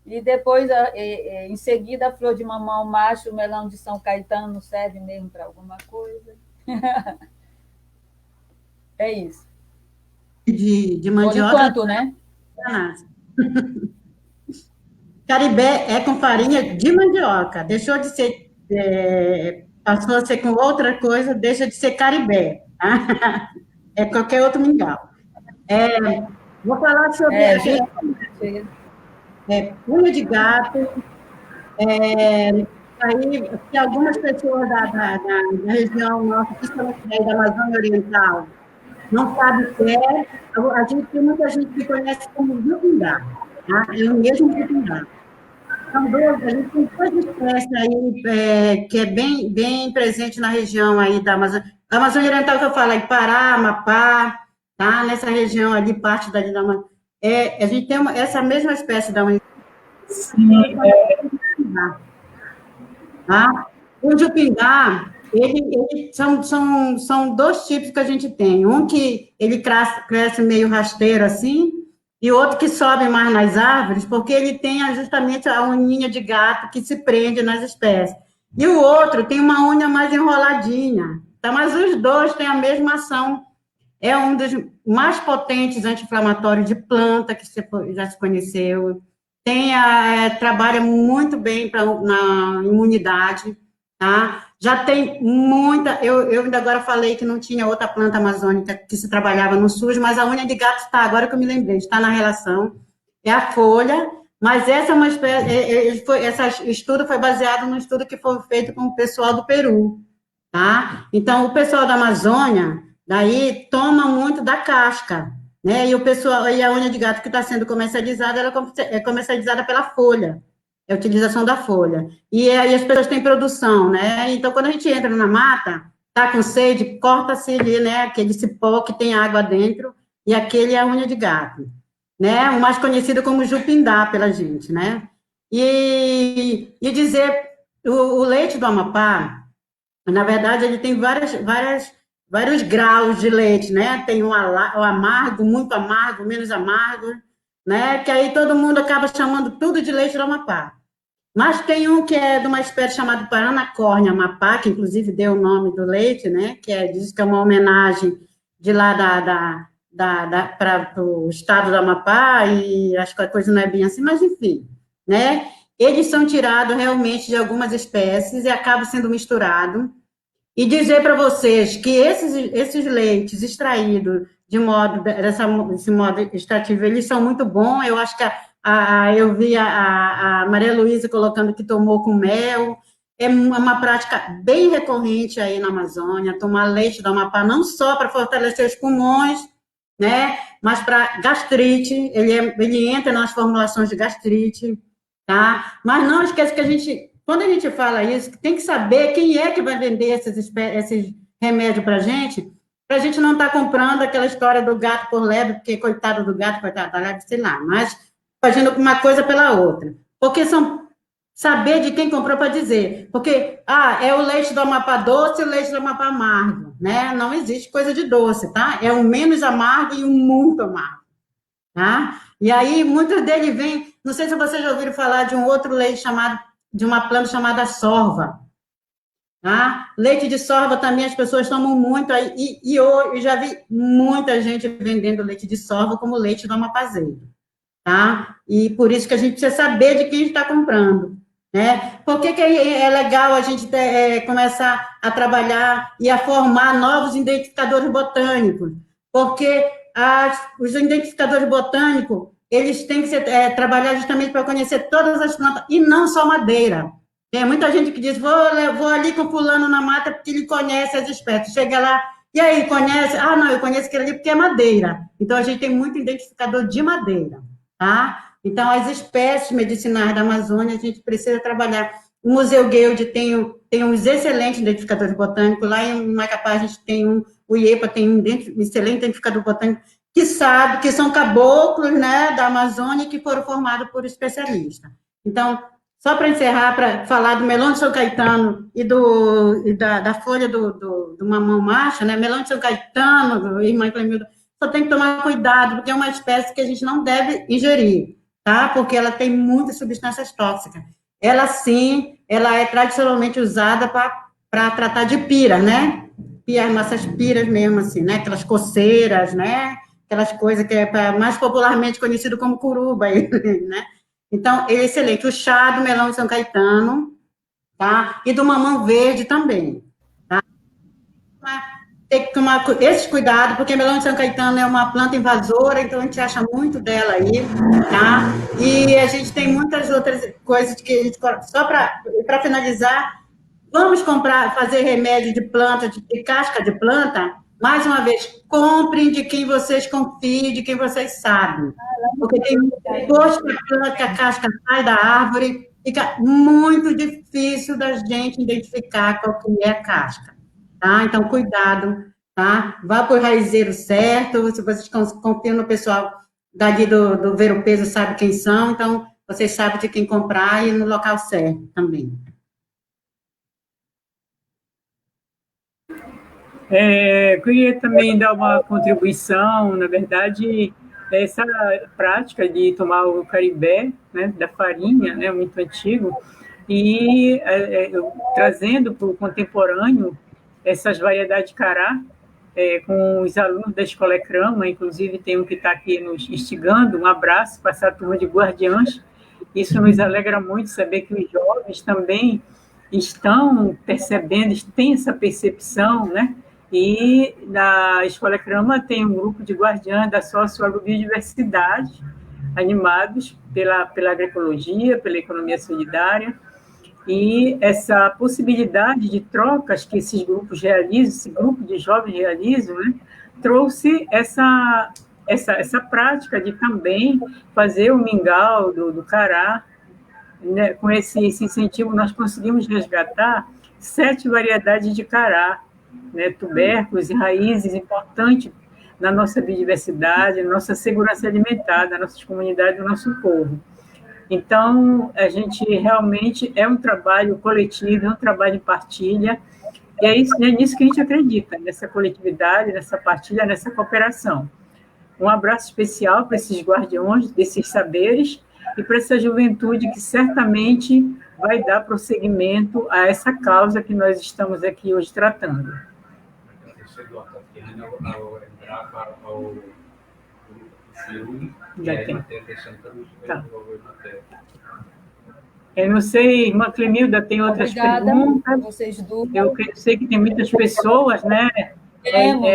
E depois, em seguida, a flor de mamão macho, o melão de São Caetano, serve mesmo para alguma coisa. É isso. De Por mandioca. enquanto, né? Caribé é com farinha de mandioca. Deixou de ser, passou a ser com outra coisa, deixa de ser caribé. Tá? É qualquer outro mingau. Vou falar sobre unha de gato. Aí, que algumas pessoas da região nossa, principalmente da Amazônia Oriental, não sabem o que é. A gente tem muita gente que conhece como jupingá. Tá? É o mesmo jupingá. A gente tem 2 espécies aí, que é bem presente na região aí da Amazônia. A Amazônia Oriental que eu falo aí, Pará, Amapá, tá? Nessa região ali, parte dali da Amazônia. A gente tem essa mesma espécie da Amazônia. Sim, Tá? O jupingá, são 2 tipos que a gente tem. Um que ele cresce meio rasteiro assim, e outro que sobe mais nas árvores, porque ele tem justamente a uninha de gato que se prende nas espécies. E o outro tem uma unha mais enroladinha. Tá? Mas os 2 têm a mesma ação. É um dos mais potentes anti-inflamatórios de planta que já se conheceu. Trabalha muito bem na imunidade, tá? Já tem muita. Eu ainda agora falei que não tinha outra planta amazônica que se trabalhava no SUS, mas a unha de gato está, agora que eu me lembrei, está na relação. É a folha, mas essa é uma espécie. Esse estudo foi baseado no estudo que foi feito com o pessoal do Peru, tá? Então, o pessoal da Amazônia, daí, toma muito da casca, né? E a unha de gato que está sendo comercializada, ela é comercializada pela folha, é a utilização da folha. E aí as pessoas têm produção, né? Então, quando a gente entra na mata, tá com sede, corta-se ali, né? Aquele cipó que tem água dentro, e aquele é a unha de gato, né? O mais conhecido como jupindá pela gente, né? E dizer, o leite do Amapá, na verdade, ele tem vários graus de leite, né? Tem o amargo, muito amargo, menos amargo, né? Que aí todo mundo acaba chamando tudo de leite do Amapá. Mas tem um que é de uma espécie chamada Paranacórnia Amapá, que inclusive deu o nome do leite, né? Diz que é uma homenagem de lá para o estado do Amapá, e acho que a coisa não é bem assim, mas enfim, né? Eles são tirados realmente de algumas espécies e acabam sendo misturados. E dizer para vocês que esses leites extraídos desse modo extrativo, eles são muito bons. Eu acho que eu vi a Maria Luísa colocando que tomou com mel. É uma prática bem recorrente aí na Amazônia, tomar leite do Amapá, não só para fortalecer os pulmões, né, mas para gastrite, ele entra nas formulações de gastrite, tá? Mas não esqueça que quando a gente fala isso, tem que saber quem é que vai vender esses remédios para a gente não estar comprando aquela história do gato por lebre, porque coitado do gato, coitado da lebre, sei lá, mas fazendo uma coisa pela outra. Porque saber de quem comprou para dizer. Porque, é o leite do Amapá doce e o leite do Amapá amargo, né? Não existe coisa de doce, tá? É um menos amargo e um muito amargo, tá? E aí, muitos deles vêm, não sei se vocês já ouviram falar de um outro leite de uma planta chamada sorva, tá? Leite de sorva também as pessoas tomam muito, e eu já vi muita gente vendendo leite de sorva como leite do amapazeiro, tá? E por isso que a gente precisa saber de quem está comprando, né? Por que é legal a gente começar a trabalhar e a formar novos identificadores botânicos? porque os identificadores botânicos, eles têm que trabalhar justamente para conhecer todas as plantas, e não só madeira. Tem muita gente que diz, vou ali com fulano na mata porque ele conhece as espécies. Chega lá, e aí, conhece? Ah, não, eu conheço aquele ali porque é madeira. Então, a gente tem muito identificador de madeira, tá? Então, as espécies medicinais da Amazônia, a gente precisa trabalhar. O Museu Guild tem uns excelentes identificadores botânicos. Lá em Macapá, a gente tem o IEPA tem um excelente identificador botânico que sabe que são caboclos, né, da Amazônia que foram formados por especialistas. Então, só para encerrar, para falar do melão de São Caetano e da folha do mamão macho, né? Melão de São Caetano, irmã Clemilda, só tem que tomar cuidado, porque é uma espécie que a gente não deve ingerir, tá? Porque ela tem muitas substâncias tóxicas. Ela, sim, ela é tradicionalmente usada para tratar de pira, né? Nossas piras mesmo, assim, né? Aquelas coceiras, né? Aquelas coisas que é mais popularmente conhecido como curuba, né? Então, ele é excelente. O chá do melão de São Caetano, tá? E do mamão verde também, tá? Tem que tomar esse cuidado, porque melão de São Caetano é uma planta invasora, então a gente acha muito dela aí, tá? E a gente tem muitas outras coisas que a gente... Só para finalizar, vamos fazer remédio de planta, de casca de planta? Mais uma vez, comprem de quem vocês confiem, de quem vocês sabem. Porque depois que a casca sai da árvore, fica muito difícil da gente identificar qual que é a casca. Tá? Então, cuidado, tá? Vá para o raizeiro certo, se vocês confiam no pessoal dali do Ver o Peso, sabe quem são, então vocês sabem de quem comprar e no local certo também. Queria também dar uma contribuição, na verdade, essa prática de tomar o caribé, né, da farinha, né, muito antigo, e trazendo para o contemporâneo essas variedades de cará, com os alunos da Escola Ecrama, inclusive tem um que está aqui nos instigando, um abraço para essa turma de guardiãs. Isso nos alegra muito saber que os jovens também estão percebendo, têm essa percepção, né? E na Escola Ecrama tem um grupo de guardiãs da socioagrobiodiversidade, animados pela agroecologia, pela economia solidária, e essa possibilidade de trocas que esses grupos realizam, esse grupo de jovens realizam, né, trouxe essa prática de também fazer o mingau do cará, né, com esse incentivo nós conseguimos resgatar 7 variedades de cará, né, tubérculos e raízes importantes na nossa biodiversidade, na nossa segurança alimentar, nas nossas comunidades, no nosso povo. Então, a gente realmente é um trabalho coletivo, é um trabalho em partilha, e é nisso que a gente acredita, nessa coletividade, nessa partilha, nessa cooperação. Um abraço especial para esses guardiões desses saberes e para essa juventude que certamente vai dar prosseguimento a essa causa que nós estamos aqui hoje tratando. Já tem. Tá. Eu não sei, irmã Clemilda, tem outras perguntas? Vocês duas. Eu sei que tem muitas pessoas, né,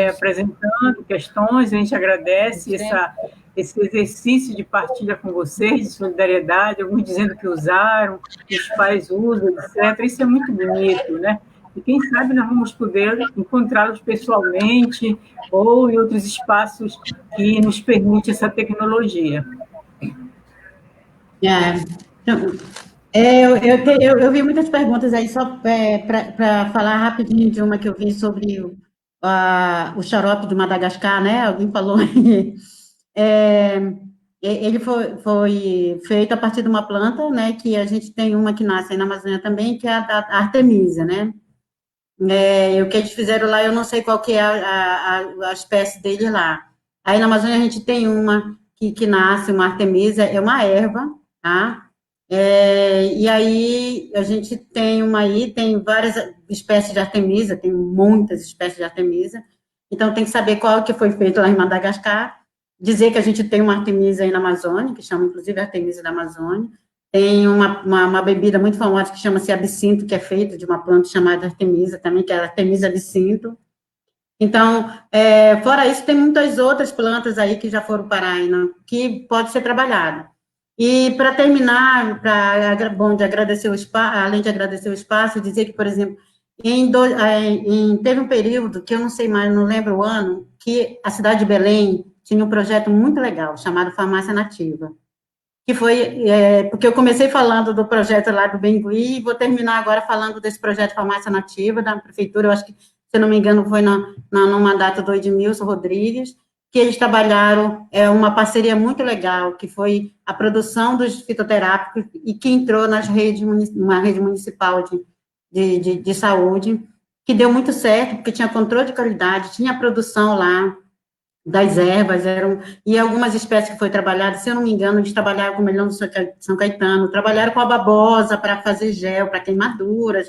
apresentando questões, a gente agradece esse exercício de partilha com vocês, de solidariedade, alguns dizendo que usaram, os pais usam, etc. Isso é muito bonito, né? E quem sabe nós vamos poder encontrá-los pessoalmente ou em outros espaços que nos permite essa tecnologia. Eu vi muitas perguntas aí, só para falar rapidinho de uma que eu vi sobre o xarope de Madagascar, né? Alguém falou aí. Ele foi feito a partir de uma planta, né? Que a gente tem uma que nasce aí na Amazônia também, que é a Artemisia, né? O que eles fizeram lá, eu não sei qual que é a espécie dele lá. Aí na Amazônia a gente tem uma que nasce, uma Artemisia, é uma erva, tá? E aí a gente tem tem várias espécies de Artemisia, tem muitas espécies de Artemisia, então tem que saber qual que foi feito lá em Madagascar, dizer que a gente tem uma Artemisia aí na Amazônia, que chama inclusive Artemisia da Amazônia. Tem uma bebida muito famosa que chama-se absinto, que é feita de uma planta chamada Artemisia também, que é a Artemisia absinto. Então, fora isso, tem muitas outras plantas aí que já foram para a AINA, que pode ser trabalhada. E, para terminar, bom, de agradecer o espaço, além de agradecer o espaço, dizer que, por exemplo, teve um período, que eu não sei mais, não lembro o ano, que a cidade de Belém tinha um projeto muito legal, chamado Farmácia Nativa, que foi, porque eu comecei falando do projeto lá do Bengui, e vou terminar agora falando desse projeto Farmácia Nativa, da prefeitura, eu acho que, se eu não me engano, foi no mandato do Edmilson Rodrigues, que eles trabalharam uma parceria muito legal, que foi a produção dos fitoterápicos, e que entrou uma rede municipal de saúde, que deu muito certo, porque tinha controle de qualidade, tinha produção lá, das ervas, e algumas espécies que foi trabalhada, se eu não me engano, eles trabalharam com o melão do São Caetano, trabalharam com a babosa para fazer gel, para queimaduras,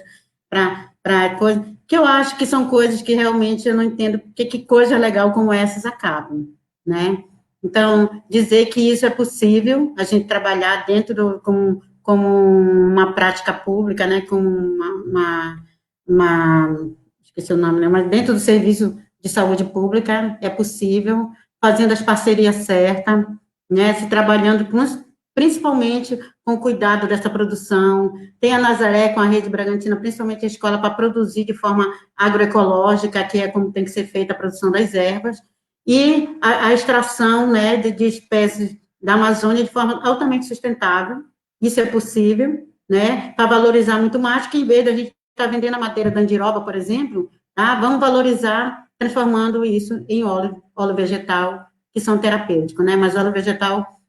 para coisas, que eu acho que são coisas que realmente eu não entendo porque que coisa legal como essas acabam, né? Então, dizer que isso é possível, a gente trabalhar dentro como uma prática pública, né, como esqueci o nome, né, mas dentro do serviço de saúde pública é possível, fazendo as parcerias certas, né, se trabalhando principalmente com o cuidado dessa produção. Tem a Nazaré com a Rede Bragantina, principalmente a escola, para produzir de forma agroecológica, que é como tem que ser feita a produção das ervas, e a extração, né, de espécies da Amazônia de forma altamente sustentável. Isso é possível, né, para valorizar muito mais, que em vez de a gente estar vendendo a madeira da andiroba, por exemplo, tá, vamos valorizar transformando isso em óleo vegetal, que são terapêuticos, né, mas óleo vegetal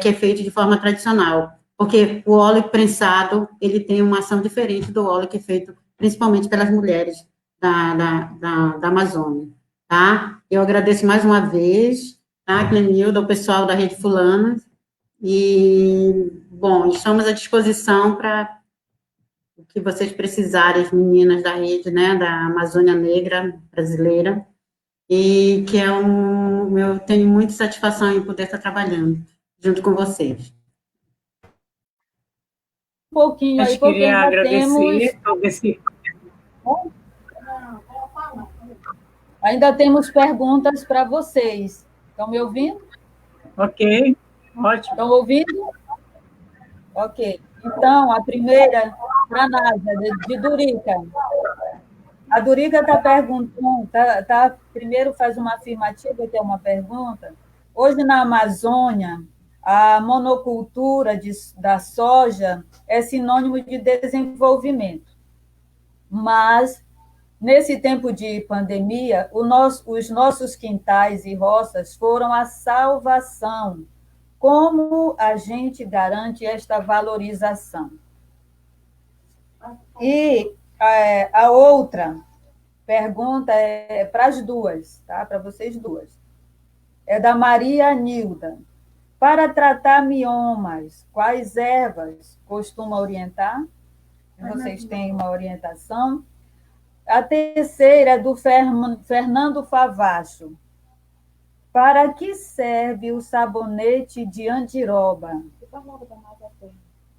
que é feito de forma tradicional, porque o óleo prensado, ele tem uma ação diferente do óleo que é feito principalmente pelas mulheres da Amazônia, tá? Eu agradeço mais uma vez, tá, Clenilda, o pessoal da Rede Fulana, e, bom, estamos à disposição para o que vocês precisarem, as meninas da rede, né, da Amazônia Negra brasileira, e que eu tenho muita satisfação em poder estar trabalhando junto com vocês. Um pouquinho A aí, gente porque queria ainda temos... agradecer todo esse... Ainda temos perguntas para vocês. Estão me ouvindo? Ok, ótimo. Estão ouvindo? Ok. Então, a primeira, para a Nádia, de Durica. A Durica está perguntando, primeiro faz uma afirmativa, que é uma pergunta. Hoje, na Amazônia, a monocultura da soja é sinônimo de desenvolvimento. Mas, nesse tempo de pandemia, os nossos quintais e roças foram a salvação. Como a gente garante esta valorização? E a outra pergunta é para as duas, tá? Para vocês duas. É da Maria Nilda. Para tratar miomas, quais ervas costuma orientar? Vocês têm uma orientação? A terceira é do Fernando Favacho. Para que serve o sabonete de andiroba?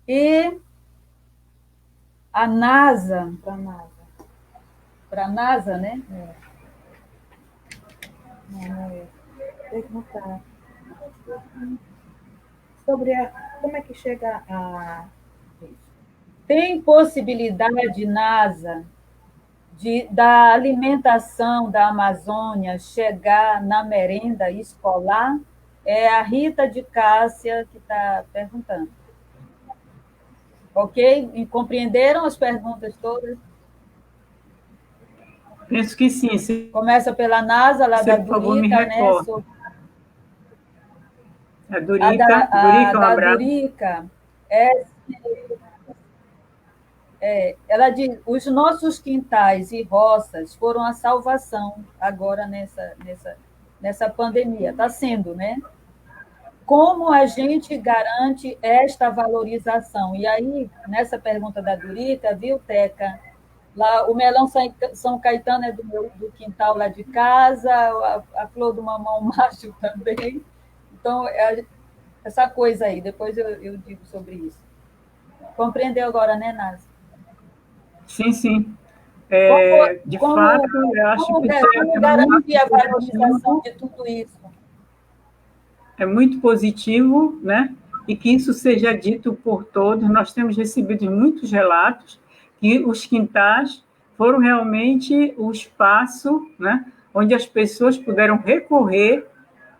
E a NASA, para a NASA, né? Perguntar sobre como é que chega a... Tem possibilidade, NASA, da alimentação da Amazônia chegar na merenda escolar? É a Rita de Cássia que está perguntando. Ok? E compreenderam as perguntas todas? Penso que sim. Começa pela NASA, lá da Durica, né? A Durica, um abraço. Durica ela diz, os nossos quintais e roças foram a salvação agora nessa pandemia. Está sendo, né? Como a gente garante esta valorização? E aí, nessa pergunta da Durica, viu, Teca? Lá, o melão São Caetano é do quintal lá de casa, a flor do mamão macho também. Então, essa coisa aí, depois eu digo sobre isso. Compreendeu agora, né, Nasa? Sim, sim. De Como, fato, eu acho como, que isso como garantir a valorização de tudo isso? é muito positivo, né? E que isso seja dito por todos. Nós temos recebido muitos relatos que os quintais foram realmente o espaço, né, onde as pessoas puderam recorrer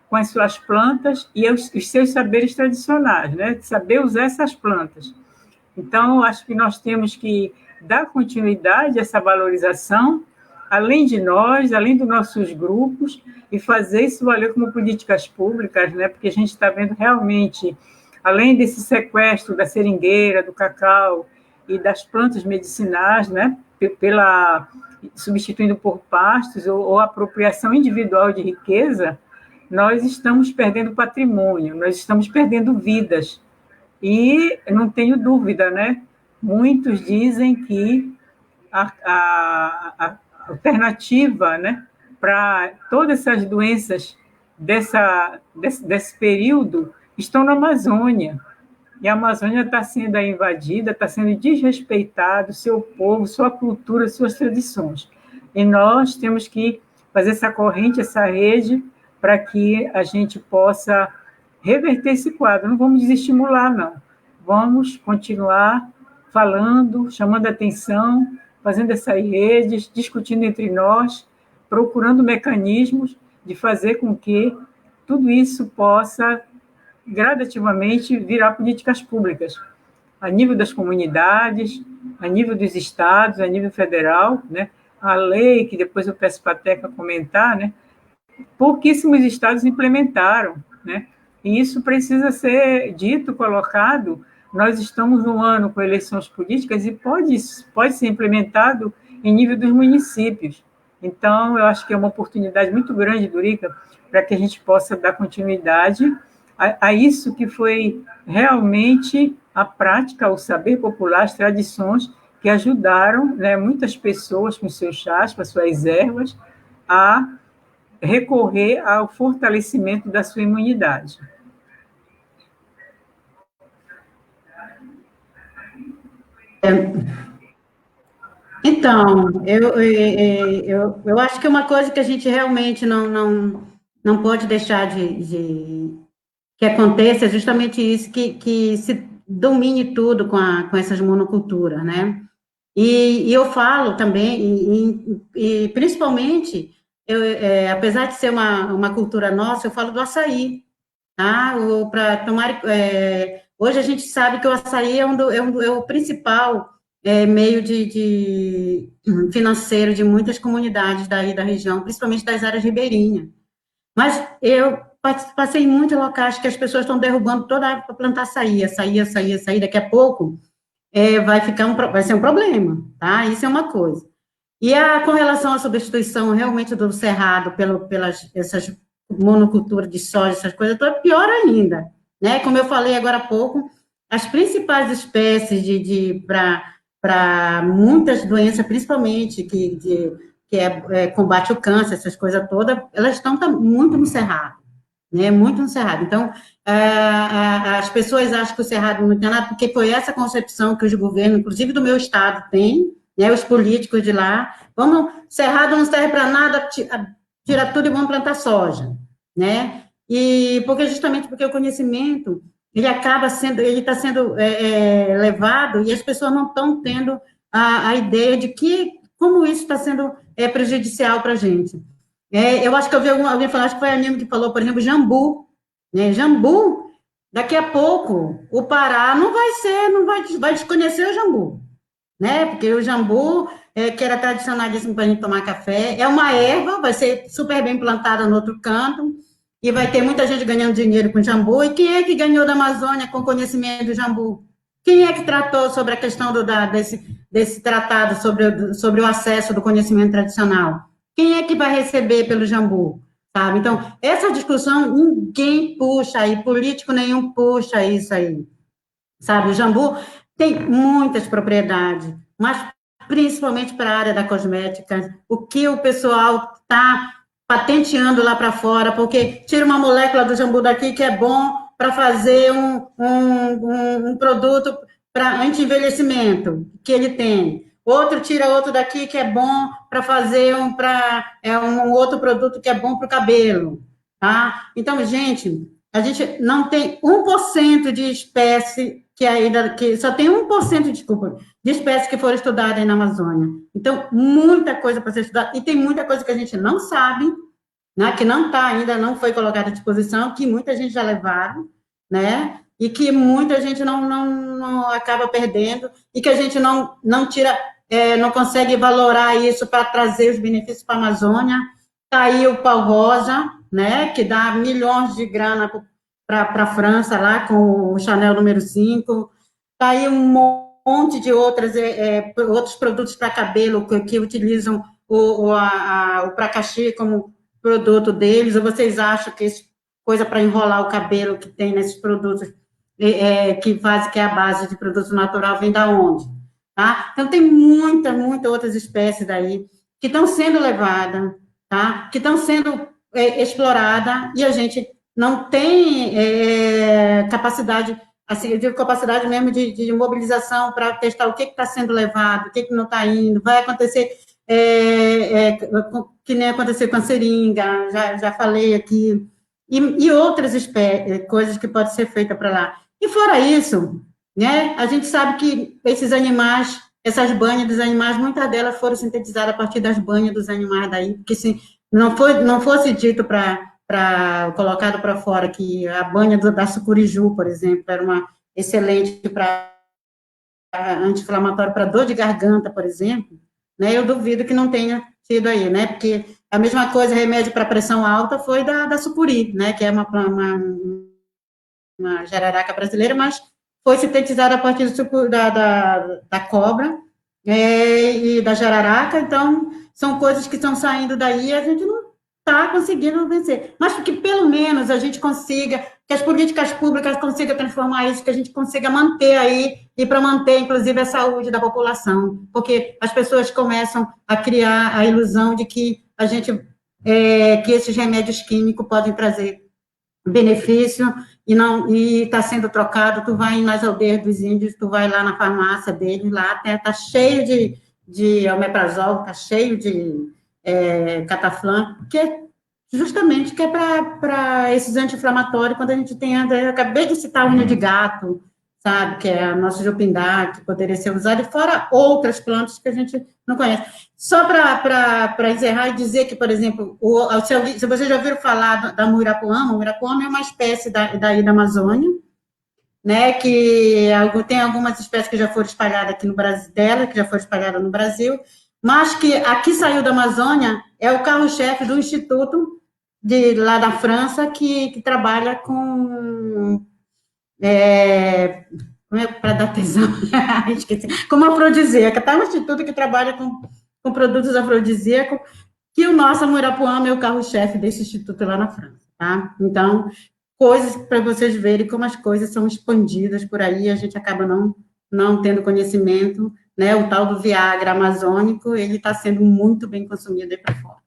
com as suas plantas e os seus saberes tradicionais, né? Saber usar essas plantas. Então, acho que nós temos que dar continuidade a essa valorização, além de nós, além dos nossos grupos, e fazer isso valer como políticas públicas, né? Porque a gente está vendo realmente, além desse sequestro da seringueira, do cacau e das plantas medicinais, né? Pela substituindo por pastos ou apropriação individual de riqueza, nós estamos perdendo patrimônio, nós estamos perdendo vidas. E não tenho dúvida, né? Muitos dizem que a alternativa, né, para todas essas doenças desse período estão na Amazônia. E a Amazônia está sendo invadida, está sendo desrespeitado, seu povo, sua cultura, suas tradições. E nós temos que fazer essa corrente, essa rede, para que a gente possa reverter esse quadro. Não vamos desestimular, não. Vamos continuar falando, chamando atenção, fazendo essas redes, discutindo entre nós, procurando mecanismos de fazer com que tudo isso possa gradativamente virar políticas públicas, a nível das comunidades, a nível dos estados, a nível federal, né? A lei, que depois eu peço para a Teca comentar, né? Pouquíssimos estados implementaram, né? E isso precisa ser dito, colocado. Nós estamos num ano com eleições políticas e pode ser implementado em nível dos municípios. Então, eu acho que é uma oportunidade muito grande, Dorica, para que a gente possa dar continuidade a isso que foi realmente a prática, o saber popular, as tradições que ajudaram, né, muitas pessoas com seus chás, com as suas ervas, a recorrer ao fortalecimento da sua imunidade. Então, eu acho que uma coisa que a gente realmente não pode deixar que aconteça é justamente isso, que se domine tudo com essas monoculturas, né? E eu falo também, e principalmente, apesar de ser uma cultura nossa, eu falo do açaí, tá? Para tomar, hoje a gente sabe que o açaí é o principal meio de financeiro de muitas comunidades daí da região, principalmente das áreas ribeirinhas. Mas eu passei em muitos locais que as pessoas estão derrubando toda a área para plantar açaí, açaí. Daqui a pouco vai ser um problema, tá? Isso é uma coisa. E com relação à substituição realmente do cerrado pelas essas monoculturas de soja, essas coisas, é pior ainda, né? Como eu falei agora há pouco, as principais espécies para muitas doenças, principalmente combate o câncer, essas coisas todas, elas estão muito no cerrado, né? Muito no cerrado. Então, as pessoas acham que o cerrado não tem nada, porque foi essa concepção que os governos, inclusive do meu estado, têm, né? Os políticos de lá, cerrado não serve para nada, tira tudo e vamos plantar soja, né? E justamente porque o conhecimento ele está sendo levado e as pessoas não estão tendo a ideia de como isso está sendo prejudicial para a gente. Eu acho que eu vi alguém falar, acho que foi a Nina que falou, por exemplo, jambu, né? Jambu, daqui a pouco, o Pará não vai desconhecer o jambu, né? Porque o jambu, que era tradicionalíssimo para a gente tomar café, é uma erva, vai ser super bem plantada no outro canto, e vai ter muita gente ganhando dinheiro com jambu. E quem é que ganhou da Amazônia com conhecimento do jambu? Quem é que tratou sobre a questão desse tratado sobre o acesso do conhecimento tradicional? Quem é que vai receber pelo jambu? Sabe? Então, essa discussão ninguém puxa aí, político nenhum puxa isso aí. Sabe? O jambu tem muitas propriedades, mas principalmente para a área da cosmética, o que o pessoal está patenteando lá para fora, porque tira uma molécula do jambu daqui que é bom para fazer um produto para anti-envelhecimento que ele tem. outro tira outro daqui que é bom para fazer um outro produto que é bom para o cabelo, tá? Então, gente, a gente não tem 1% de espécie que só tem 1%, desculpa, de espécies que foram estudadas aí na Amazônia. Então, muita coisa para ser estudada, e tem muita coisa que a gente não sabe, né, que não está ainda, não foi colocada à disposição, que muita gente já levaram, né, e que muita gente não acaba perdendo, e que a gente não tira, não consegue valorar isso para trazer os benefícios para a Amazônia. Está aí o pau-rosa, né, que dá milhões de grana para a França, lá com o Chanel número 5. Está aí um monte de outros produtos para cabelo que utilizam o Pracaxi como produto deles, ou vocês acham que coisa para enrolar o cabelo que tem nesses produtos, que é a base de produto natural, vem da onde? Tá? Então, tem muita outras espécies daí que estão sendo levadas, tá? Que estão sendo exploradas, e a gente não tem capacidade, assim, eu digo capacidade mesmo de mobilização para testar o que está sendo levado, o que não está indo, vai acontecer que nem aconteceu com a seringa, já falei aqui, e outras coisas que podem ser feitas para lá. E fora isso, né, a gente sabe que esses animais, essas banhas dos animais, muitas delas foram sintetizadas a partir das banhas dos animais daí, porque se não fosse dito colocado para fora que a banha da sucuriju, por exemplo, era uma excelente para anti-inflamatório para dor de garganta, por exemplo, né, eu duvido que não tenha sido aí, né, porque a mesma coisa, remédio para pressão alta foi da sucuri, né, que é uma jararaca brasileira, mas foi sintetizada a partir da cobra e da jararaca, então são coisas que estão saindo daí e a gente não está conseguindo vencer, mas que pelo menos a gente consiga, que as políticas públicas consigam transformar isso, que a gente consiga manter aí, e para manter, inclusive, a saúde da população, porque as pessoas começam a criar a ilusão de que que esses remédios químicos podem trazer benefício, e está sendo trocado. Tu vai nas aldeias dos índios, tu vai lá na farmácia deles, lá está cheio de omeprazol, está cheio de cataflã, justamente que é para esses anti-inflamatórios, quando a gente tem, eu acabei de citar a unha de gato, sabe, que é a nossa jupindá, que poderia ser usada, e fora outras plantas que a gente não conhece. Só para encerrar e dizer que, por exemplo, se vocês já ouviram falar da muirapuama, a muirapuama é uma espécie daí da Amazônia, né, que tem algumas espécies que já foram espalhadas aqui no Brasil, que já foram espalhadas no Brasil, mas que aqui saiu da Amazônia, é o carro-chefe do Instituto lá da França, que trabalha com para dar tesão, esqueci, como afrodisíaca, tá? Um instituto que trabalha com produtos afrodisíacos, que o nosso Muirapuama é o carro-chefe desse instituto lá na França, tá? Então, coisas para vocês verem como as coisas são expandidas por aí, a gente acaba não tendo conhecimento, né? O tal do Viagra amazônico, ele está sendo muito bem consumido aí para fora,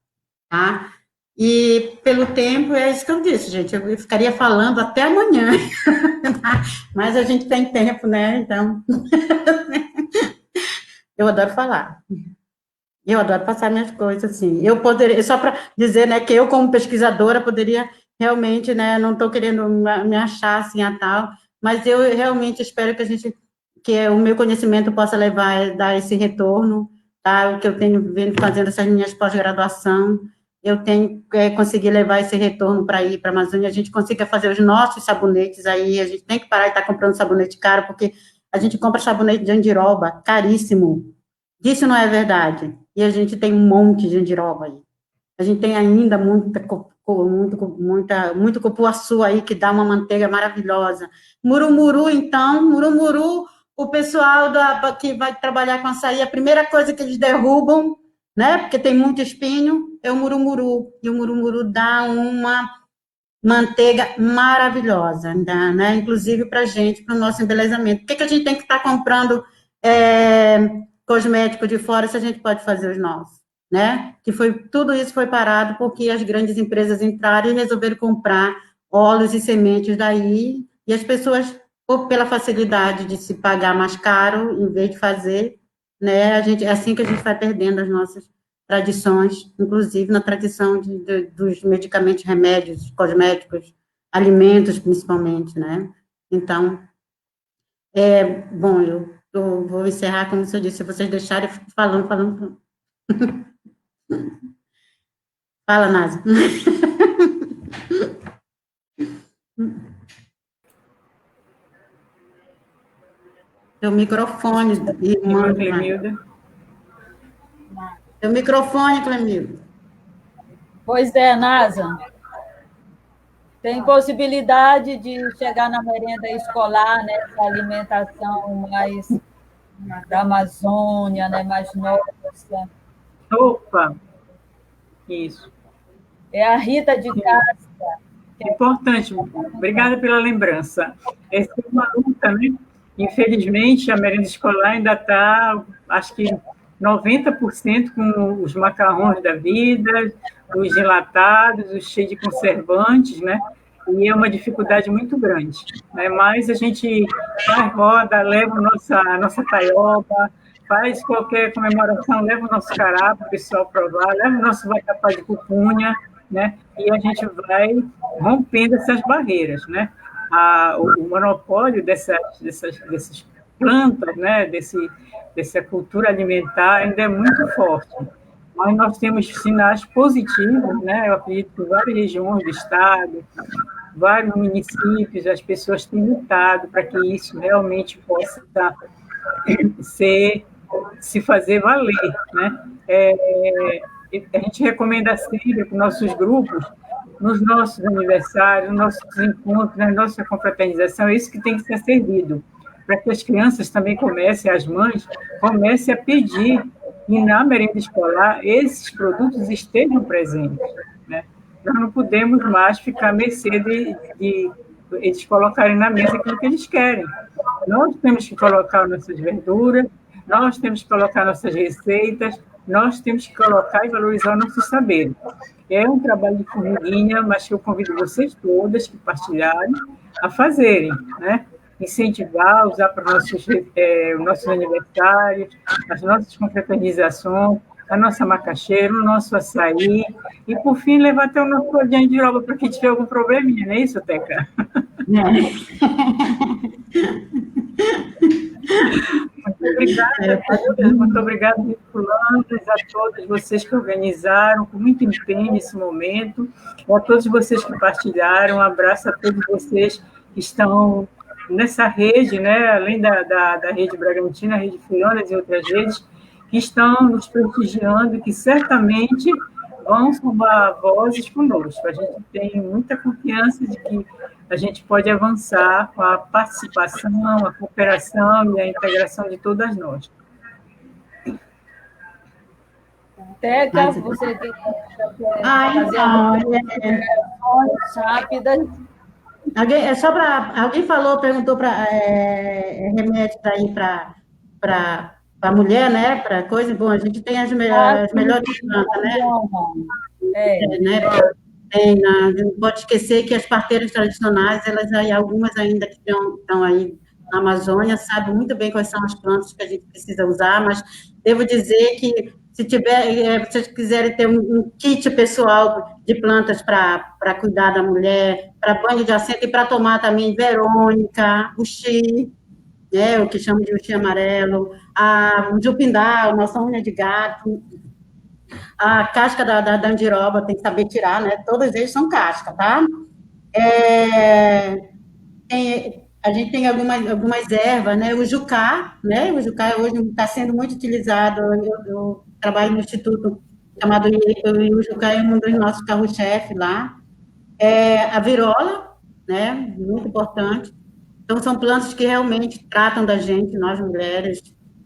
tá? E pelo tempo, é isso que eu disse, gente, eu ficaria falando até amanhã, mas a gente tem tempo, né? Então, eu adoro falar. Eu adoro passar minhas coisas, assim. Eu poderia, só para dizer, né, que eu, como pesquisadora, poderia realmente, né, não estou querendo me achar assim a tal, mas eu realmente espero que o meu conhecimento possa dar esse retorno, tá? O que eu tenho vindo fazendo essas minhas pós-graduação, eu tenho conseguir levar esse retorno para ir para a Amazônia, a gente consiga fazer os nossos sabonetes aí, a gente tem que parar de estar comprando sabonete caro, porque a gente compra sabonete de andiroba, caríssimo. Isso não é verdade. E a gente tem um monte de andiroba aí. A gente tem ainda muito cupuaçu aí, que dá uma manteiga maravilhosa. Murumuru, então, o pessoal que vai trabalhar com açaí, a primeira coisa que eles derrubam, né, porque tem muito espinho, é o murumuru. E o murumuru dá uma manteiga maravilhosa, né, inclusive para a gente, para o nosso embelezamento. Por que a gente tem que estar comprando cosmético de fora se a gente pode fazer os nossos, né? Tudo isso foi parado porque as grandes empresas entraram e resolveram comprar óleos e sementes daí, e as pessoas, pela facilidade de se pagar mais caro, em vez de fazer, né? É assim que a gente vai perdendo as nossas tradições, inclusive na tradição dos medicamentos, remédios, cosméticos, alimentos, principalmente, né? Então, bom, eu vou encerrar, como você disse, se vocês deixarem, eu fico falando. Fala, Nasa. Teu microfone, irmã. Clemilda. Teu microfone, Clemilda. Pois é, Nasa. Tem possibilidade de chegar na merenda escolar, né, essa alimentação mais da Amazônia, né, mais nossa. Opa! Isso. É a Rita de Cássia. Importante. Obrigada pela lembrança. Essa é uma luta, né? Infelizmente, a merenda escolar ainda está, acho que 90% com os macarrões da vida, os enlatados, os cheios de conservantes, né? E é uma dificuldade muito grande, né? Mas a gente faz roda, leva a nossa taioba, faz qualquer comemoração, leva o nosso cará para o pessoal provar, leva o nosso vatapá de pupunha, né? E a gente vai rompendo essas barreiras, né? O monopólio dessas plantas, né? Dessa cultura alimentar ainda é muito forte. Mas nós temos sinais positivos, né? Eu acredito que em várias regiões do estado, vários municípios, as pessoas têm lutado para que isso realmente possa se fazer valer, né? A gente recomenda sempre para os nossos grupos, nos nossos aniversários, nos nossos encontros, na nossa confraternização, é isso que tem que ser servido, para que as crianças também comecem, as mães, comecem a pedir, e na merenda escolar esses produtos estejam presentes, né? Nós não podemos mais ficar à mercê de eles colocarem na mesa aquilo que eles querem. Nós temos que colocar nossas verduras, nós temos que colocar nossas receitas, nós temos que colocar e valorizar nossos saberes. É um trabalho de formiguinha, mas que eu convido vocês todas que partilharem a fazerem, né? Incentivar, usar para os nossos aniversários, as nossas confraternizações, a nossa macaxeira, o nosso açaí, e, por fim, levar até o nosso cordinho de roba para quem tiver algum probleminha, não é isso, Teca? Muito obrigada, tripulantes, a todos vocês que organizaram com muito empenho esse momento, a todos vocês que partilharam, um abraço a todos vocês que estão nessa rede, né, além da Rede Bragantina, a Rede Filhonas e outras redes, que estão nos prestigiando e que certamente vão somar vozes conosco. A gente tem muita confiança de que a gente pode avançar com a participação, a cooperação e a integração de todas nós. Teca, você tem que fazer algumas rápidas. Alguém perguntou para remédio para ir para a mulher, né? Para coisa. Bom, a gente tem as melhores plantas, né? Não pode esquecer que as parteiras tradicionais, algumas ainda que estão aí na Amazônia, sabem muito bem quais são as plantas que a gente precisa usar, mas devo dizer que se vocês quiserem ter um kit pessoal de plantas para cuidar da mulher, para banho de assento e para tomar também Verônica, uxi, né, o que chamam de uxi amarelo, o jupindá, a nossa unha de gato, a casca da andiroba, tem que saber tirar, né? Todos eles são casca, tá? A gente tem algumas ervas, né? O jucá, né? O jucá hoje está sendo muito utilizado. Eu trabalho no instituto chamado IECA, e o jucá é um dos nossos carro-chefe lá. A virola, né? Muito importante. Então, são plantas que realmente tratam da gente, nós mulheres,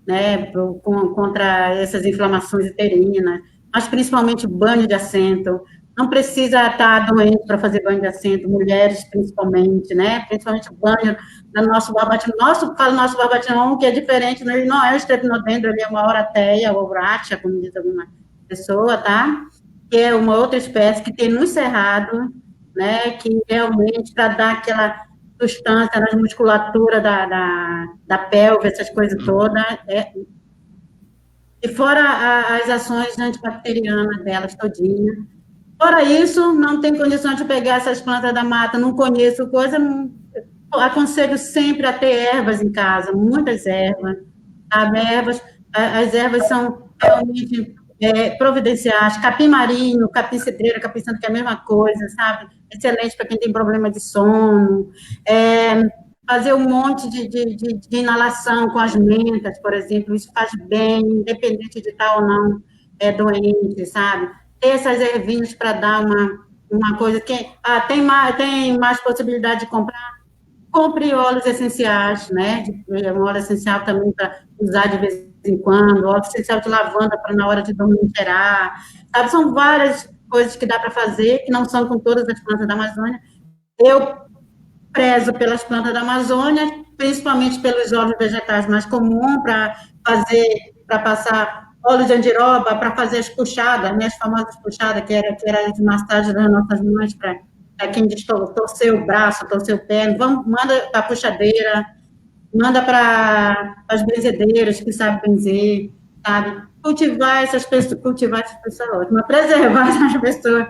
né? Contra essas inflamações uterinas, mas principalmente banho de assento. Não precisa estar doente para fazer banho de assento, mulheres principalmente, né? Principalmente banho no nosso barbatinão. Nosso barbatinão, que é diferente, ele não é o strepinodendron, ele é uma orateia, ou oratia, como diz alguma pessoa, tá? Que é uma outra espécie que tem no cerrado, né? Que realmente, para dar aquela sustância na musculatura da pelve, essas coisas todas, e fora as ações antibacterianas delas todinha. Fora isso, não tem condição de pegar essas plantas da mata, não conheço coisa, não, aconselho sempre a ter ervas em casa, muitas ervas, sabe? As ervas são realmente providenciais, capim marinho, capim cidreira, capim santo, que é a mesma coisa, sabe? Excelente para quem tem problema de sono. Fazer um monte de inalação com as mentas, por exemplo, isso faz bem, independente de estar ou não doente, sabe? Ter essas ervinhas para dar uma coisa que tem mais possibilidade de comprar. Compre óleos essenciais, né? Um óleo essencial também para usar de vez em quando, óleo essencial de lavanda para na hora de dormir cheirar, sabe? São várias coisas que dá para fazer, que não são com todas as plantas da Amazônia. Eu prezo pelas plantas da Amazônia, principalmente pelos óleos vegetais mais comuns, para passar óleo de andiroba, para fazer as puxadas, né? As famosas puxadas, que era de massagem das nossas mães, para quem torceu o braço, torceu o pé, manda para a puxadeira, manda para as benzedeiras que sabem benzer, sabe? Cultivar essas pessoas, ótimo, preservar essas pessoas,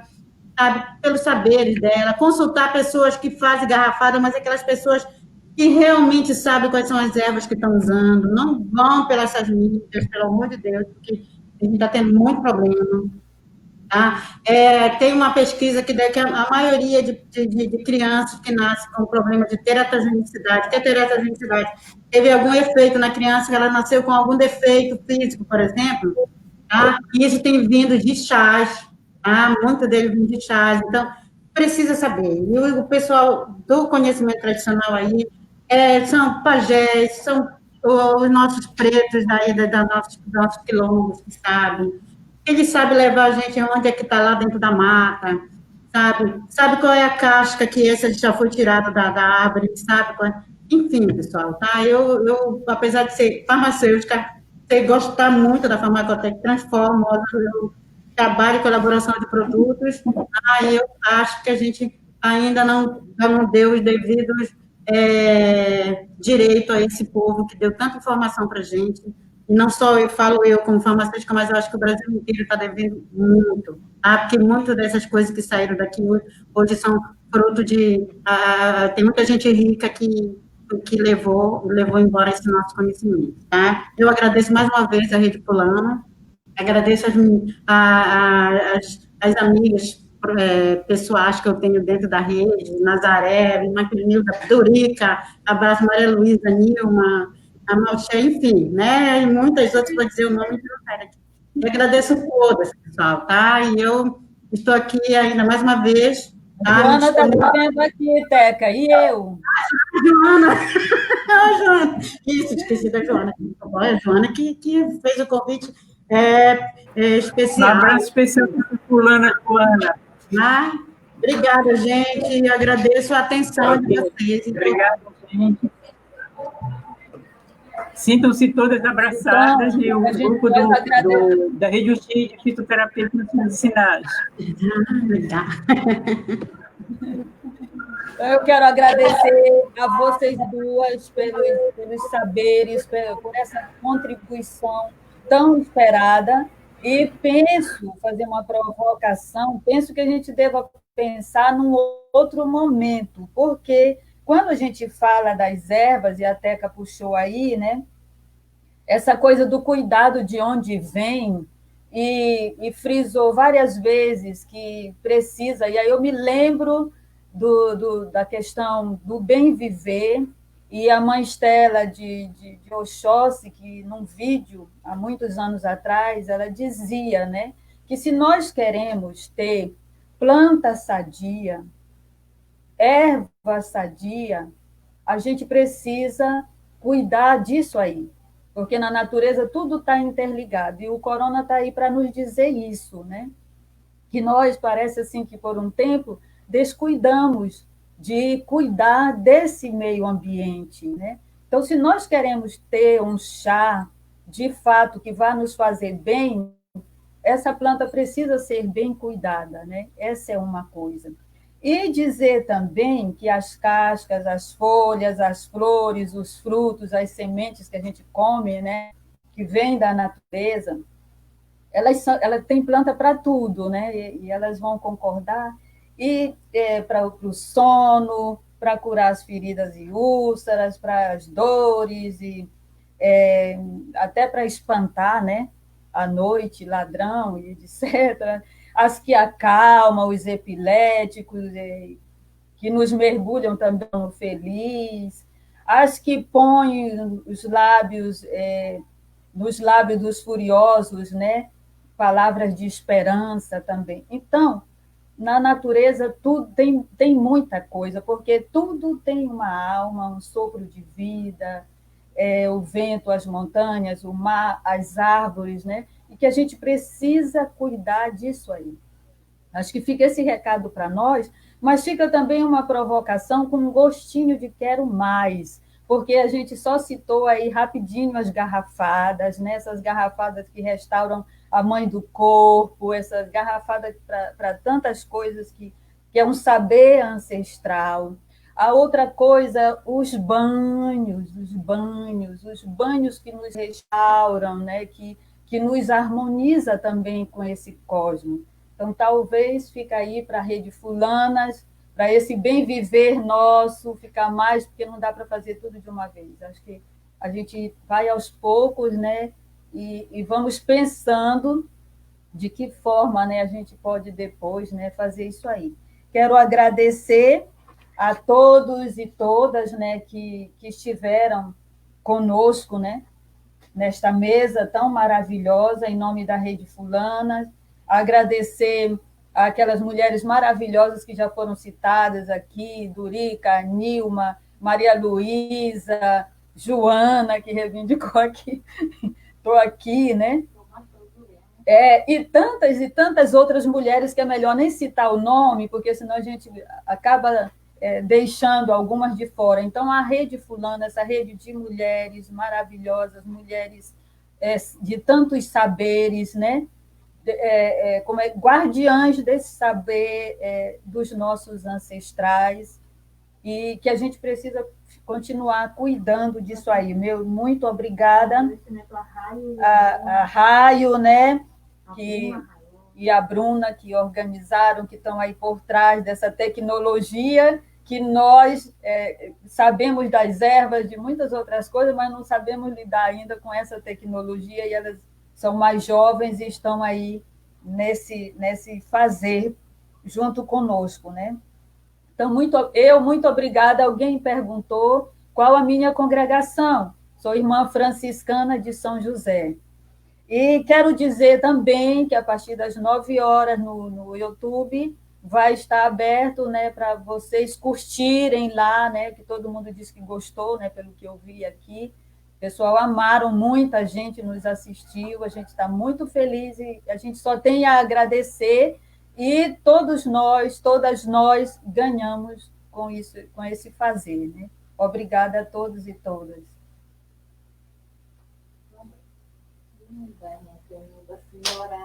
sabe? Pelos saberes dela, consultar pessoas que fazem garrafada, mas aquelas pessoas que realmente sabem quais são as ervas que estão usando, não vão pelas mídias, pelo amor de Deus, porque a gente está tendo muito problema. Tá? Tem uma pesquisa que diz que a maioria de crianças que nascem com problema de teratogenicidade, que é teratogenicidade, teve algum efeito na criança, que ela nasceu com algum defeito físico, por exemplo, tá? E isso tem vindo de chás, tá? Muito deles vem de chás, então precisa saber. E o pessoal do conhecimento tradicional aí são pajés, são os nossos pretos daí, nossos quilombos, que sabem. Ele sabe levar a gente onde é que está lá dentro da mata, sabe? Sabe qual é a casca que essa já foi tirada da árvore, sabe? Enfim, pessoal, tá? Apesar de ser farmacêutica, sei gostar muito da farmacotec, transformo, eu trabalho em colaboração de produtos, tá? E eu acho que a gente ainda não deu os devidos direito a esse povo que deu tanta informação para a gente. E não só eu falo eu como farmacêutica, mas eu acho que o Brasil inteiro está devendo muito, tá? Porque muitas dessas coisas que saíram daqui hoje são fruto de... tem muita gente rica que levou embora esse nosso conhecimento, tá? Eu agradeço mais uma vez a Rede Fulana, agradeço as amigas pessoais que eu tenho dentro da rede, Nazaré, Maquinilda, Dorica, abraço Maria Luísa, Nilma, a Malché, enfim, né? E muitas outras, para dizer o nome que não quero aqui. Eu agradeço todas, pessoal, tá? E eu estou aqui ainda mais uma vez. Tá? Joana está vendo aqui, Teca, e eu? Joana! Ah, Joana! Isso, esqueci da Joana. A Joana que fez o convite especial. Um abraço especial para a fulana Joana. Ah, obrigada, gente. Eu agradeço a atenção de vocês. Obrigada, gente. Sintam-se todas abraçadas e o grupo da Rede UTI de Fitoterapeutas Medicinais. Eu quero agradecer a vocês duas pelos saberes, por essa contribuição tão esperada, e fazer uma provocação, penso que a gente deva pensar num outro momento, porque quando a gente fala das ervas, e a Teca puxou aí, né, essa coisa do cuidado de onde vem, e frisou várias vezes que precisa, e aí eu me lembro da questão do bem viver, e a mãe Estela de Oxóssi, que num vídeo, há muitos anos atrás, ela dizia, né, que se nós queremos ter planta sadia, erva sadia, a gente precisa cuidar disso aí, porque na natureza tudo está interligado, e o corona está aí para nos dizer isso, né? Que nós, parece assim que por um tempo, descuidamos de cuidar desse meio ambiente, né? Então, se nós queremos ter um chá, de fato, que vá nos fazer bem, essa planta precisa ser bem cuidada, né? Essa é uma coisa. E dizer também que as cascas, as folhas, as flores, os frutos, as sementes que a gente come, né? que vêm da natureza, elas têm planta para tudo, né? E elas vão concordar. E para o sono, para curar as feridas e úlceras, para as dores, e até para espantar, né? À noite, ladrão, e etc. As que acalmam, os epiléticos, que nos mergulham também no feliz. As que põem os lábios nos lábios dos furiosos, né? Palavras de esperança também. Então, na natureza tudo tem muita coisa, porque tudo tem uma alma, um sopro de vida, o vento, as montanhas, o mar, as árvores, né? E que a gente precisa cuidar disso aí. Acho que fica esse recado para nós, mas fica também uma provocação com um gostinho de quero mais, porque a gente só citou aí rapidinho as garrafadas, né? Essas garrafadas que restauram a mãe do corpo, essas garrafadas para tantas coisas que é um saber ancestral. A outra coisa, os banhos que nos restauram, né? Que nos harmoniza também com esse cosmos. Então, talvez fica aí para a Rede Fulanas, para esse bem viver nosso, ficar mais, porque não dá para fazer tudo de uma vez. Acho que a gente vai aos poucos, né? E vamos pensando de que forma, né, a gente pode depois, né, fazer isso aí. Quero agradecer a todos e todas, né, que estiveram conosco, né, nesta mesa tão maravilhosa, em nome da Rede Fulana, agradecer aquelas mulheres maravilhosas que já foram citadas aqui, Durica, Nilma, Maria Luísa, Joana, que reivindicou aqui, estou aqui, né? E tantas outras mulheres que é melhor nem citar o nome, porque senão a gente acaba deixando algumas de fora. Então, a Rede Fulana, essa rede de mulheres maravilhosas, mulheres de tantos saberes, né? Guardiãs desse saber dos nossos ancestrais, e que a gente precisa continuar cuidando disso aí. Muito obrigada a Raio, né? E a Bruna, que organizaram, que estão aí por trás dessa tecnologia, que nós sabemos das ervas, de muitas outras coisas, mas não sabemos lidar ainda com essa tecnologia, e elas são mais jovens e estão aí nesse fazer junto conosco, né? Então, muito obrigada. Alguém perguntou qual a minha congregação. Sou irmã franciscana de São José. E quero dizer também que a partir das 9 horas no YouTube vai estar aberto, né, para vocês curtirem lá, né, que todo mundo disse que gostou, né, pelo que eu vi aqui. O pessoal amaram, muita gente nos assistiu, a gente está muito feliz e a gente só tem a agradecer, e todas nós ganhamos com isso, com esse fazer, né? Obrigada a todos e todas. Senhora.